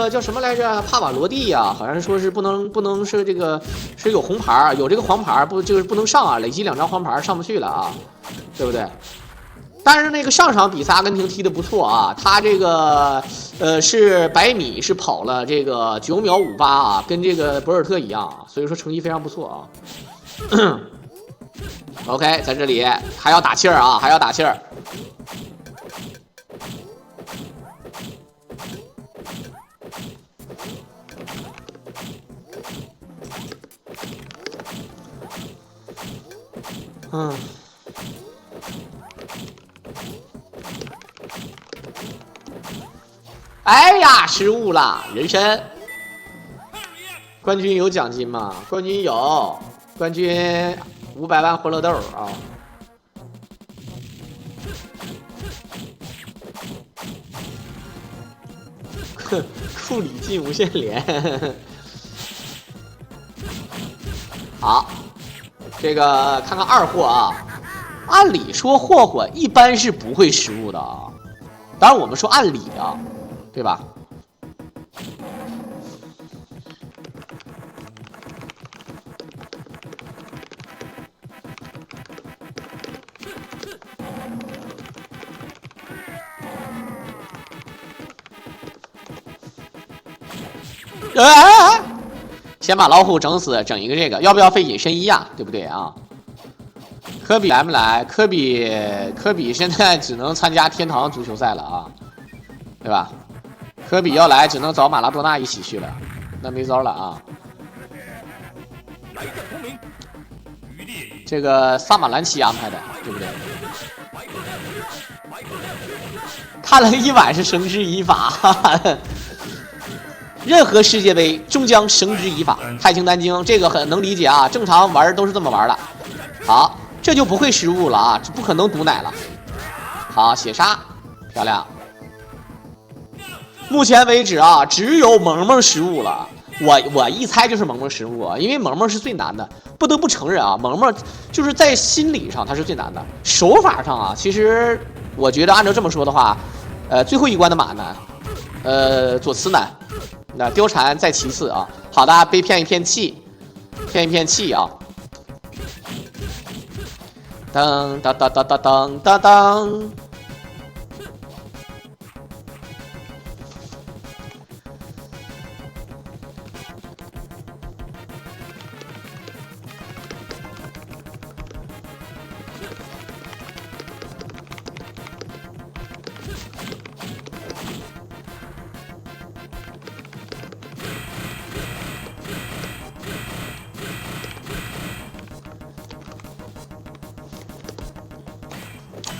叫什么来着？帕瓦罗蒂呀、啊，好像是说是不能是这个是有红牌，有这个黄牌就是不能上啊，累积2张黄牌上不去了啊，对不对？但是那个上场比赛阿根廷踢得不错啊，他这个是100米是跑了这个9秒58啊，跟这个博尔特一样啊，所以说成绩非常不错啊。OK， 在这里还要打气儿啊，还要打气儿。哎呀，失误了，人参。冠军有奖金吗？冠军有，冠军500万欢乐豆啊！库里进无限连。好，这个看看二货啊。按理说霍霍一般是不会失误的啊，当然我们说按理啊，对吧？先把老虎整死，整一个这个，要不要费隐身衣啊？对不对啊？科比来没来？科比现在只能参加天堂足球赛了啊，对吧？科比要来，只能找马拉多纳一起去了，那没招了啊。这个萨马兰奇安排的，对不对？看了一晚是绳之以法。任何世界杯终将绳之以法。太清丹经这个很能理解啊，正常玩都是这么玩的。好，这就不会失误了啊，这不可能毒奶了。好，血杀，漂亮。目前为止啊，只有萌萌失误了。我一猜就是萌萌失误啊，因为萌萌是最难的。不得不承认啊，萌萌就是在心理上他是最难的，手法上啊，其实我觉得按照这么说的话，最后一关的马难，左慈难。那貂蝉在其次啊。好的，被骗一片气，骗一片气啊。噔噔噔噔噔噔噔。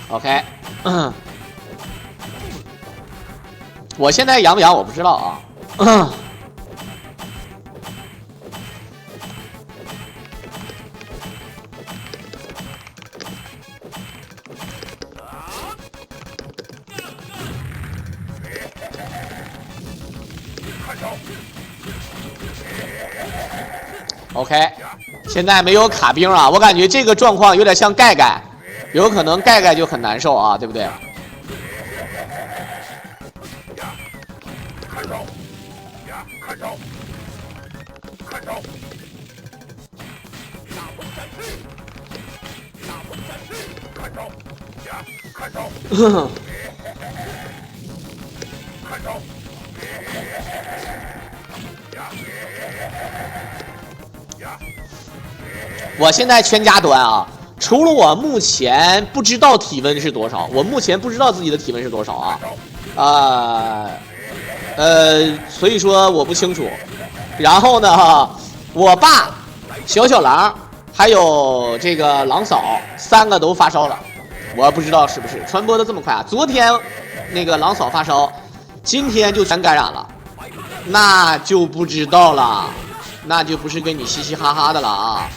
OK， 我现在养不养我不知道啊。OK， 现在没有卡兵啊，我感觉这个状况有点像盖盖，有可能盖盖就很难受啊，对不对？我现在全家端啊，除了我目前不知道体温是多少，我目前不知道自己的体温是多少啊，所以说我不清楚。然后呢，我爸、小狼还有这个狼嫂3个都发烧了，我不知道是不是传播的这么快啊？昨天那个狼嫂发烧，今天就全感染了，那就不知道了，那就不是跟你嘻嘻哈哈的了啊！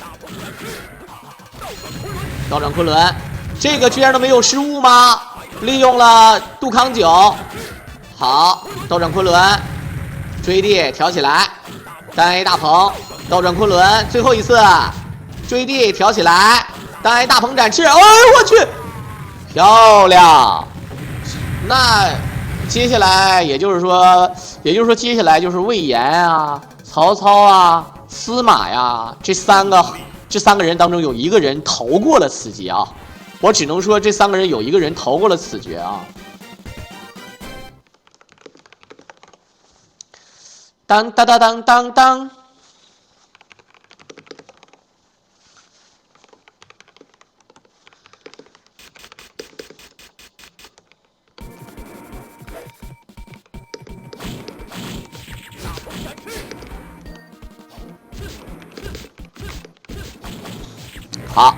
倒转昆仑，这个居然都没有失误吗？利用了杜康9，好，倒转昆仑，追地挑起来，单 A 大鹏，倒转昆仑，最后一次，追地挑起来，单 A 大鹏展翅，哦我去，漂亮！那接下来也就是说接下来就是魏延啊、曹操啊、司马呀，这三个人当中有一个人逃过了此劫啊！我只能说这3个人有一个人逃过了此劫啊！当当当当当当。好，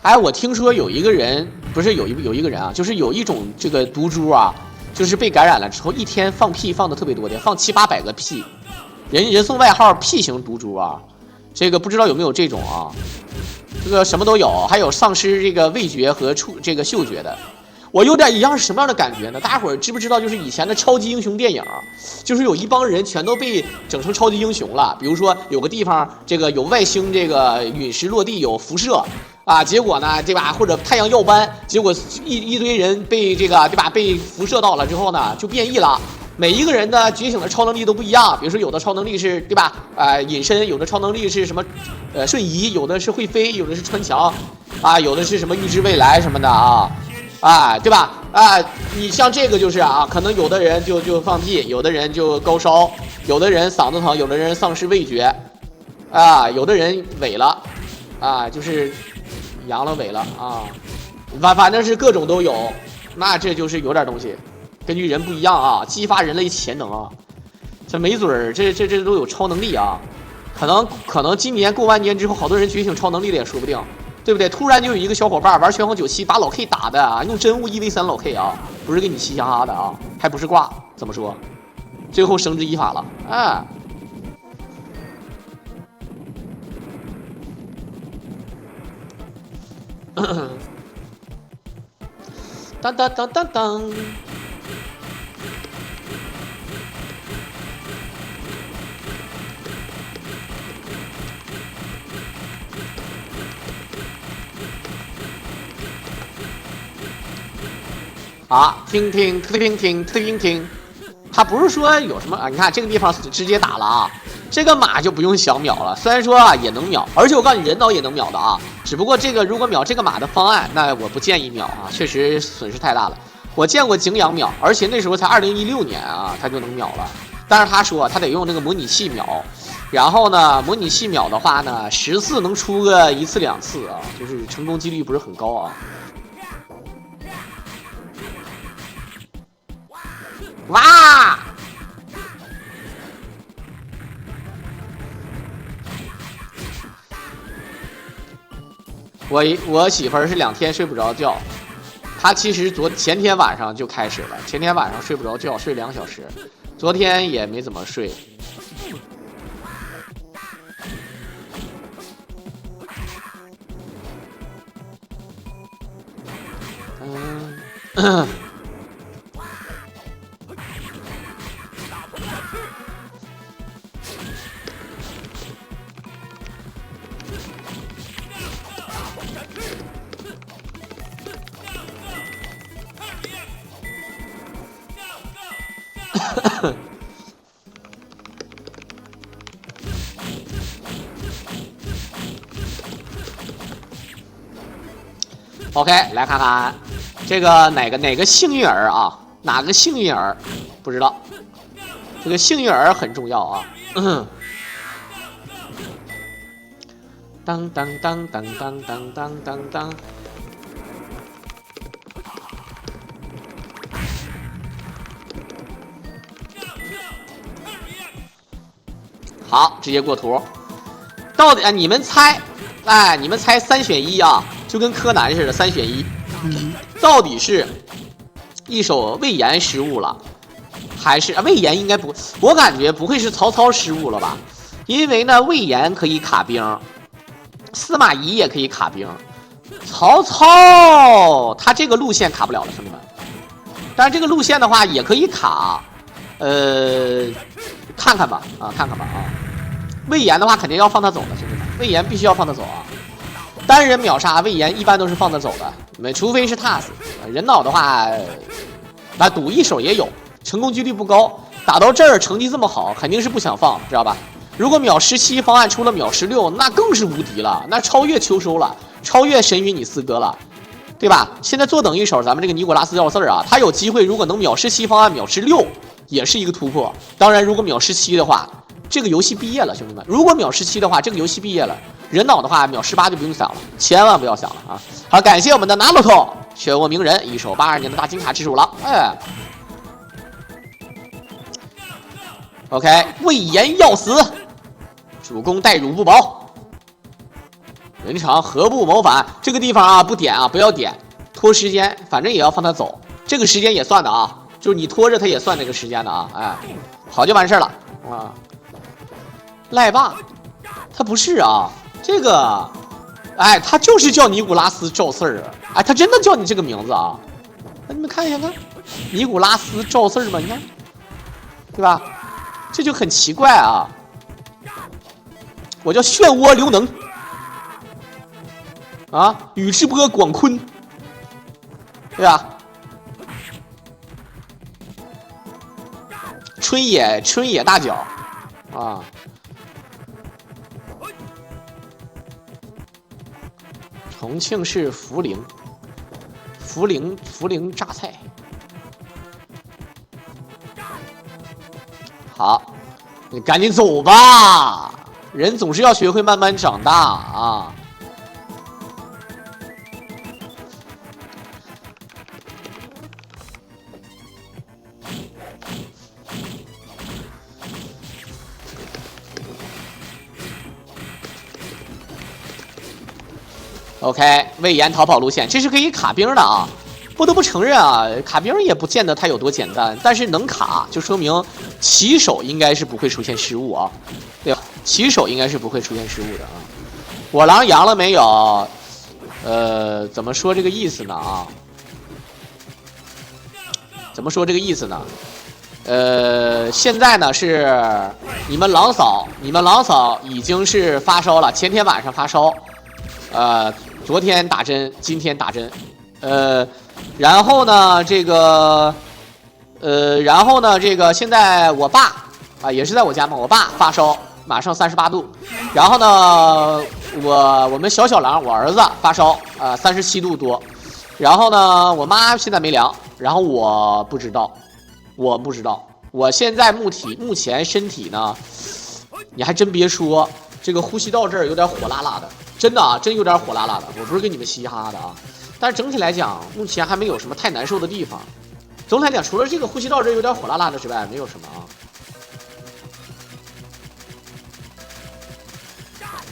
哎，我听说有一个人，不是有一个人啊，就是有一种这个毒株啊，就是被感染了之后，一天放屁放的特别多的，放700、800个屁，人送外号屁型毒株啊。这个不知道有没有这种啊？这个什么都有，还有丧失这个味觉和这个嗅觉的。我有点一样是什么样的感觉呢？大家伙儿知不知道？就是以前的超级英雄电影，就是有一帮人全都被整成超级英雄了。比如说有个地方，这个有外星这个陨石落地有辐射啊，结果呢，对吧？或者太阳耀斑，结果一堆人被这个对吧？被辐射到了之后呢，就变异了。每一个人的觉醒的超能力都不一样，比如说有的超能力是对吧？隐身，有的超能力是什么？瞬移，有的是会飞，有的是穿墙，啊，有的是什么预知未来什么的啊。对吧？你像这个就是啊，可能有的人就放屁，有的人就高烧，有的人嗓子疼，有的人丧失味觉，有的人萎了，就是阳了萎了啊，反正是各种都有，那这就是有点东西，根据人不一样啊，激发人类潜能啊，这没准儿这都有超能力啊，可能今年过完年之后，好多人觉醒超能力的也说不定。对不对？突然就有一个小伙伴玩拳皇97把老 K 打的啊，用真物1v3老 K 啊，不是跟你嘻嘻哈哈的啊，还不是挂，怎么说？最后绳之以法了啊！当当当当当。听，他不是说有什么啊？你看这个地方直接打了啊，这个马就不用想秒了，虽然说也能秒，而且我告诉你人脑也能秒的啊，只不过这个如果秒这个马的方案，那我不建议秒啊，确实损失太大了。我见过景仰秒，而且那时候才2016年啊，他就能秒了，但是他说他得用那个模拟器秒，然后呢，模拟器秒的话呢，10次能出个1次2次啊，就是成功几率不是很高啊。哇！我媳妇儿是2天睡不着觉，她其实前天晚上就开始了，前天晚上睡不着觉，睡2小时，昨天也没怎么睡。OK， 来看看这个哪个幸运儿啊？哪个幸运儿？不知道。这个幸运儿很重要啊。当当当当当当当当当。好，直接过图。到底你们猜？哎，你们猜3选1啊？就跟柯南似的3选1。到底是一手魏延失误了，还是魏延应该不？我感觉不会是曹操失误了吧？因为呢，魏延可以卡兵，司马懿也可以卡兵，曹操他这个路线卡不了了，兄弟们。但是这个路线的话也可以卡，看看吧，看看吧啊。魏延的话肯定要放他走的，兄弟们，魏延必须要放他走啊。单人秒杀魏延一般都是放他走的，除非是 TAS 人脑的话，那赌一手也有，成功几率不高。打到这儿成绩这么好，肯定是不想放，知道吧？如果秒17方案出了秒16，那更是无敌了，那超越秋收了，超越神与你四哥了，对吧？现在坐等一手，咱们这个尼古拉斯赵四儿啊，他有机会，如果能秒17方案秒16，也是一个突破。当然，如果秒17的话，这个游戏毕业了，兄弟们。如果秒17的话，这个游戏毕业了。人脑的话，秒18就不用想了，千万不要想了啊！好，感谢我们的拿鲁头漩涡鸣人一手82年的大金卡之主了，哎。OK， 魏延要死，主公待汝不保。人常何不谋反？这个地方啊，不点啊，不要点，拖时间，反正也要放他走，这个时间也算的啊，就是你拖着他也算这个时间的啊，哎，好就完事了啊。赖霸，他不是啊。这个，哎，他就是叫尼古拉斯赵四儿啊！哎，他真的叫你这个名字啊？那你们看一下看，尼古拉斯赵四儿吗？你看，对吧？这就很奇怪啊！我叫漩涡刘能啊，宇智波广坤，对吧？春野大脚啊！重庆市涪陵榨菜。好，你赶紧走吧，人总是要学会慢慢长大啊。OK， 魏延逃跑路线，这是可以卡兵的啊！不得不承认啊，卡兵也不见得它有多简单，但是能卡就说明起手应该是不会出现失误啊，对吧？起手应该是不会出现失误的啊。我狼阳了没有？怎么说这个意思呢啊？怎么说这个意思呢？现在呢是你们狼嫂已经是发烧了，前天晚上发烧，昨天打针，今天打针，然后呢，这个现在我爸啊也是在我家嘛，我爸发烧，马上38度，然后呢，我们小狼，我儿子发烧，37度多，然后呢，我妈现在没凉，然后我不知道，我现在目前身体呢，你还真别说，这个呼吸道这儿有点火辣辣的。真的啊，真有点火辣辣的，我不是跟你们嘻哈的啊，但是整体来讲，目前还没有什么太难受的地方。总体来讲，除了这个呼吸道这有点火辣辣的之外，没有什么啊。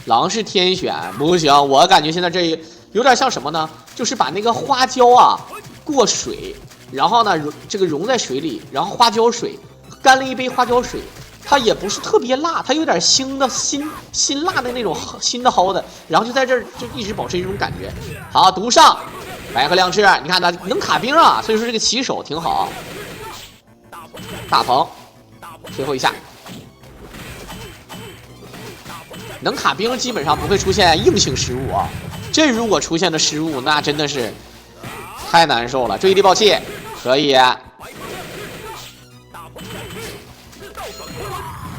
狼是天选，不行，我感觉现在这有点像什么呢？就是把那个花椒啊过水，然后呢这个溶在水里，然后花椒水干了一杯花椒水。它也不是特别辣，它有点辛辣的那种辛的蒿的，然后就在这儿就一直保持一种感觉。好，毒上白鹤亮翅，你看它能卡兵啊，所以说这个起手挺好。大鹏，最后一下能卡兵，基本上不会出现硬性失误啊。这如果出现了失误，那真的是太难受了。注意力爆气可以。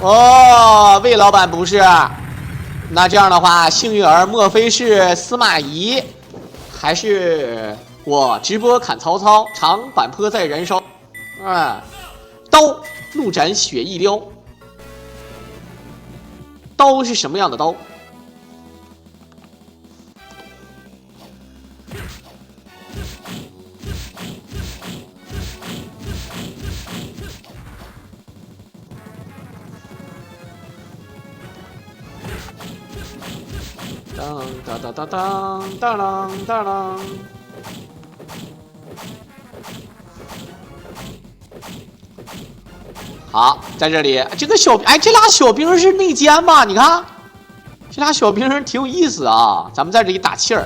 哦，魏老板不是。那这样的话，幸运儿莫非是司马懿，还是我直播砍曹操，长坂坡在燃烧？刀怒斩雪翼雕。刀是什么样的刀？当当当当当当当当当。好，在这里，这个这俩小兵是内奸吧？你看，这俩小兵挺有意思啊。咱们在这里打气儿，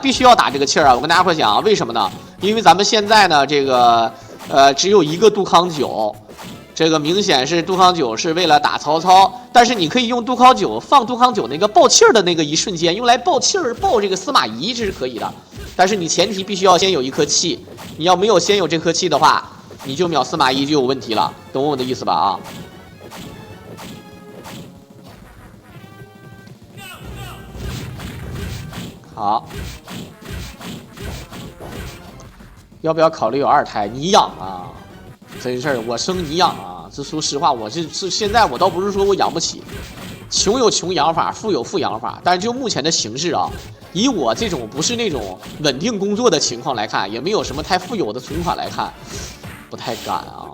必须要打这个气儿啊！我跟大家伙讲，为什么呢？因为咱们现在呢，这个只有一个杜康九。这个明显是杜康九是为了打曹操，但是你可以用杜康九放杜康九那个爆气儿的那个一瞬间，用来爆气儿爆这个司马懿，这是可以的。但是你前提必须要先有一颗气，你要没有先有这颗气的话，你就秒司马懿就有问题了，懂我的意思吧？啊，好，要不要考虑有二胎？你养啊？真事儿，我生你养啊！这说实话，我是现在我倒不是说我养不起，穷有穷养法，富有富养法。但是就目前的形势啊，以我这种不是那种稳定工作的情况来看，也没有什么太富有的存款来看，不太敢啊。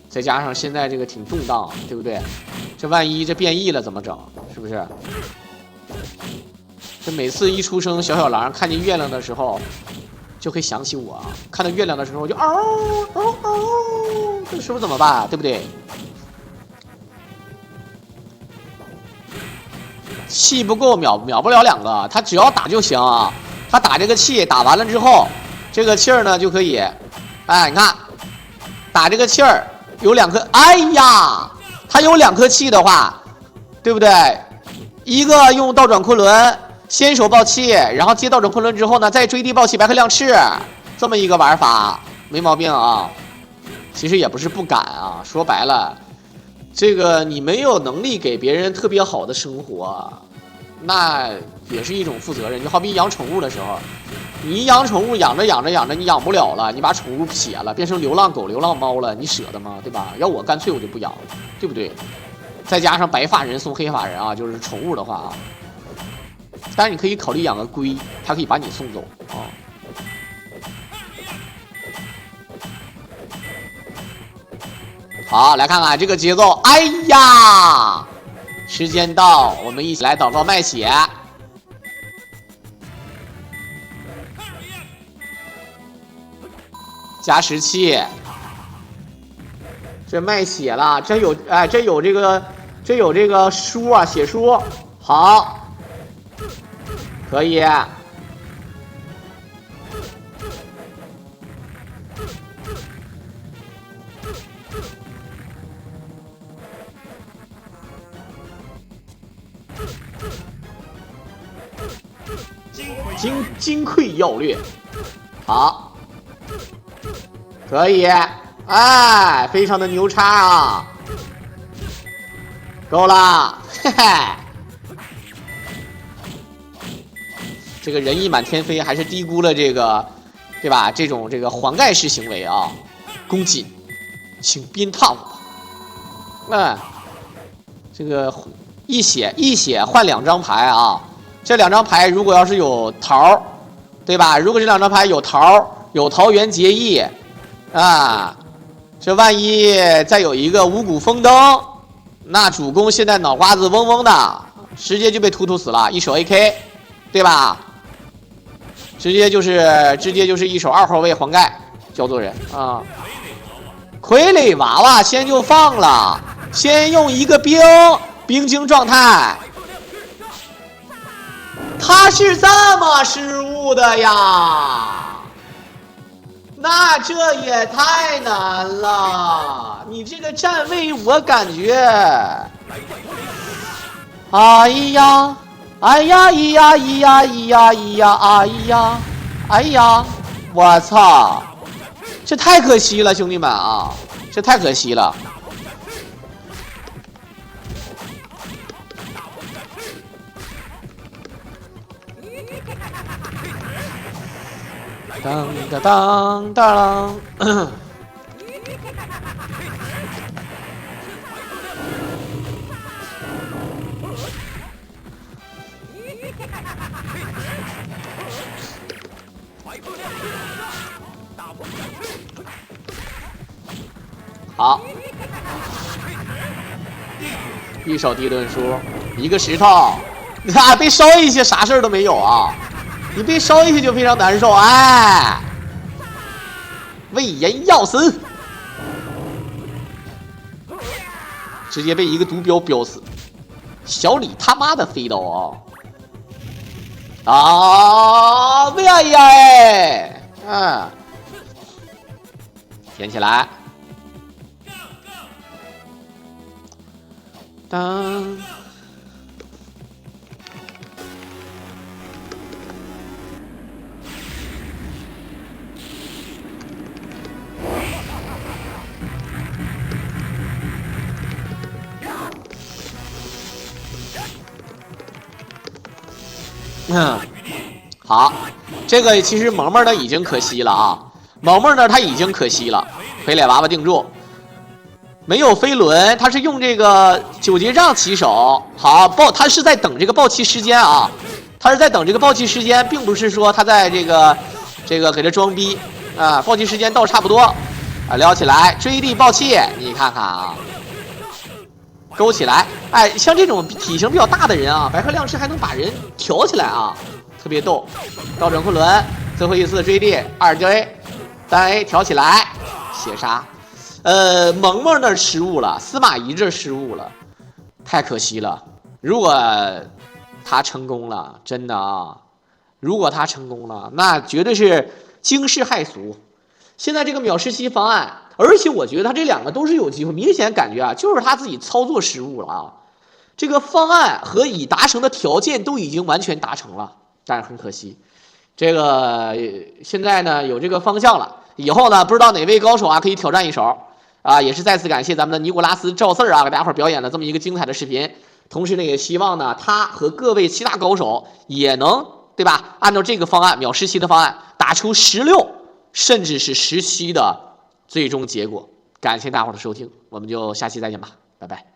再加上现在这个挺动荡，对不对？这万一这变异了怎么整？是不是？这每次一出生，小狼看见月亮的时候，就会想起我啊。看到月亮的时候就嗷嗷嗷。这时候怎么办？对不对？气不够秒不了两个，他只要打就行啊。他打这个气，打完了之后，这个气儿呢就可以，哎，你看，打这个气儿有2颗，哎呀，他有2颗气的话，对不对？一个用倒转昆仑，先手爆气，然后接倒转昆仑之后呢，再追地爆气白鹤亮翅，这么一个玩法没毛病啊。其实也不是不敢啊，说白了，这个你没有能力给别人特别好的生活，那也是一种负责任。就好比养宠物的时候，你养宠物养着养着养着，你养不了了，你把宠物撇了，变成流浪狗、流浪猫了，你舍得吗？对吧？要我干脆我就不养了，对不对？再加上白发人送黑发人啊，就是宠物的话啊，但是你可以考虑养个龟，它可以把你送走啊。好，来看看这个节奏。哎呀，时间到，我们一起来祷告卖血。加17，这卖血了，真有哎，真有这个书啊，血书。好，可以。金匮要略，好，可以，哎，非常的牛叉啊，够了，嘿嘿，这个仁义满天飞还是低估了这个，对吧？这个黄盖式行为啊，恭谨，请鞭挞我吧。这个一血换2张牌啊。这2张牌如果要是有桃，对吧？如果这2张牌有桃，有桃园结义，啊，这万一再有一个五谷丰登，那主公现在脑瓜子嗡嗡的，直接就被突死了，一手 AK， 对吧？直接就是一手2号位黄盖教做人啊。傀儡娃娃先就放了，先用一个兵精状态。他是这么失误的呀，那这也太难了。你这个站位我感觉，哎呀，哎呀，咿呀咿呀咿呀咿呀，哎呀，哎呀，我操，这太可惜了，兄弟们啊，这太可惜了。当当当当当。好，一手地盾书，一个石头，啊，被烧一些啥事儿都没有啊！你被烧一些就非常难受，哎，魏延要死，直接被一个毒镖飙死。小李他妈的飞刀啊！哎呀哎，嗯，捡起来。当，好，这个其实萌萌呢已经可惜了啊，萌萌呢他已经可惜了，傀儡娃娃定住。没有飞轮，他是用这个九节杖起手。好，他是在等这个爆气时间啊，他是在等这个爆气时间，并不是说他在这个给他装逼啊。爆气时间到差不多啊，撩起来追地爆气，你看看啊，勾起来。哎，像这种体型比较大的人啊，白鹤亮翅还能把人挑起来啊，特别逗。倒转昆仑，最后一次追地2J， 3A 挑起来，血杀。萌萌那儿失误了，司马懿这失误了，太可惜了。如果他成功了，真的啊，如果他成功了，那绝对是惊世骇俗。现在这个秒10期方案，而且我觉得他这两个都是有机会，明显感觉啊，就是他自己操作失误了啊。这个方案和已达成的条件都已经完全达成了，但是很可惜，这个现在呢有这个方向了，以后呢不知道哪位高手啊可以挑战一手。啊，也是再次感谢咱们的尼古拉斯赵四儿啊，给大家伙表演了这么一个精彩的视频。同时呢，也希望呢他和各位其他高手也能，对吧？按照这个方案秒17的方案，打出16甚至是17的最终结果。感谢大伙的收听，我们就下期再见吧，拜拜。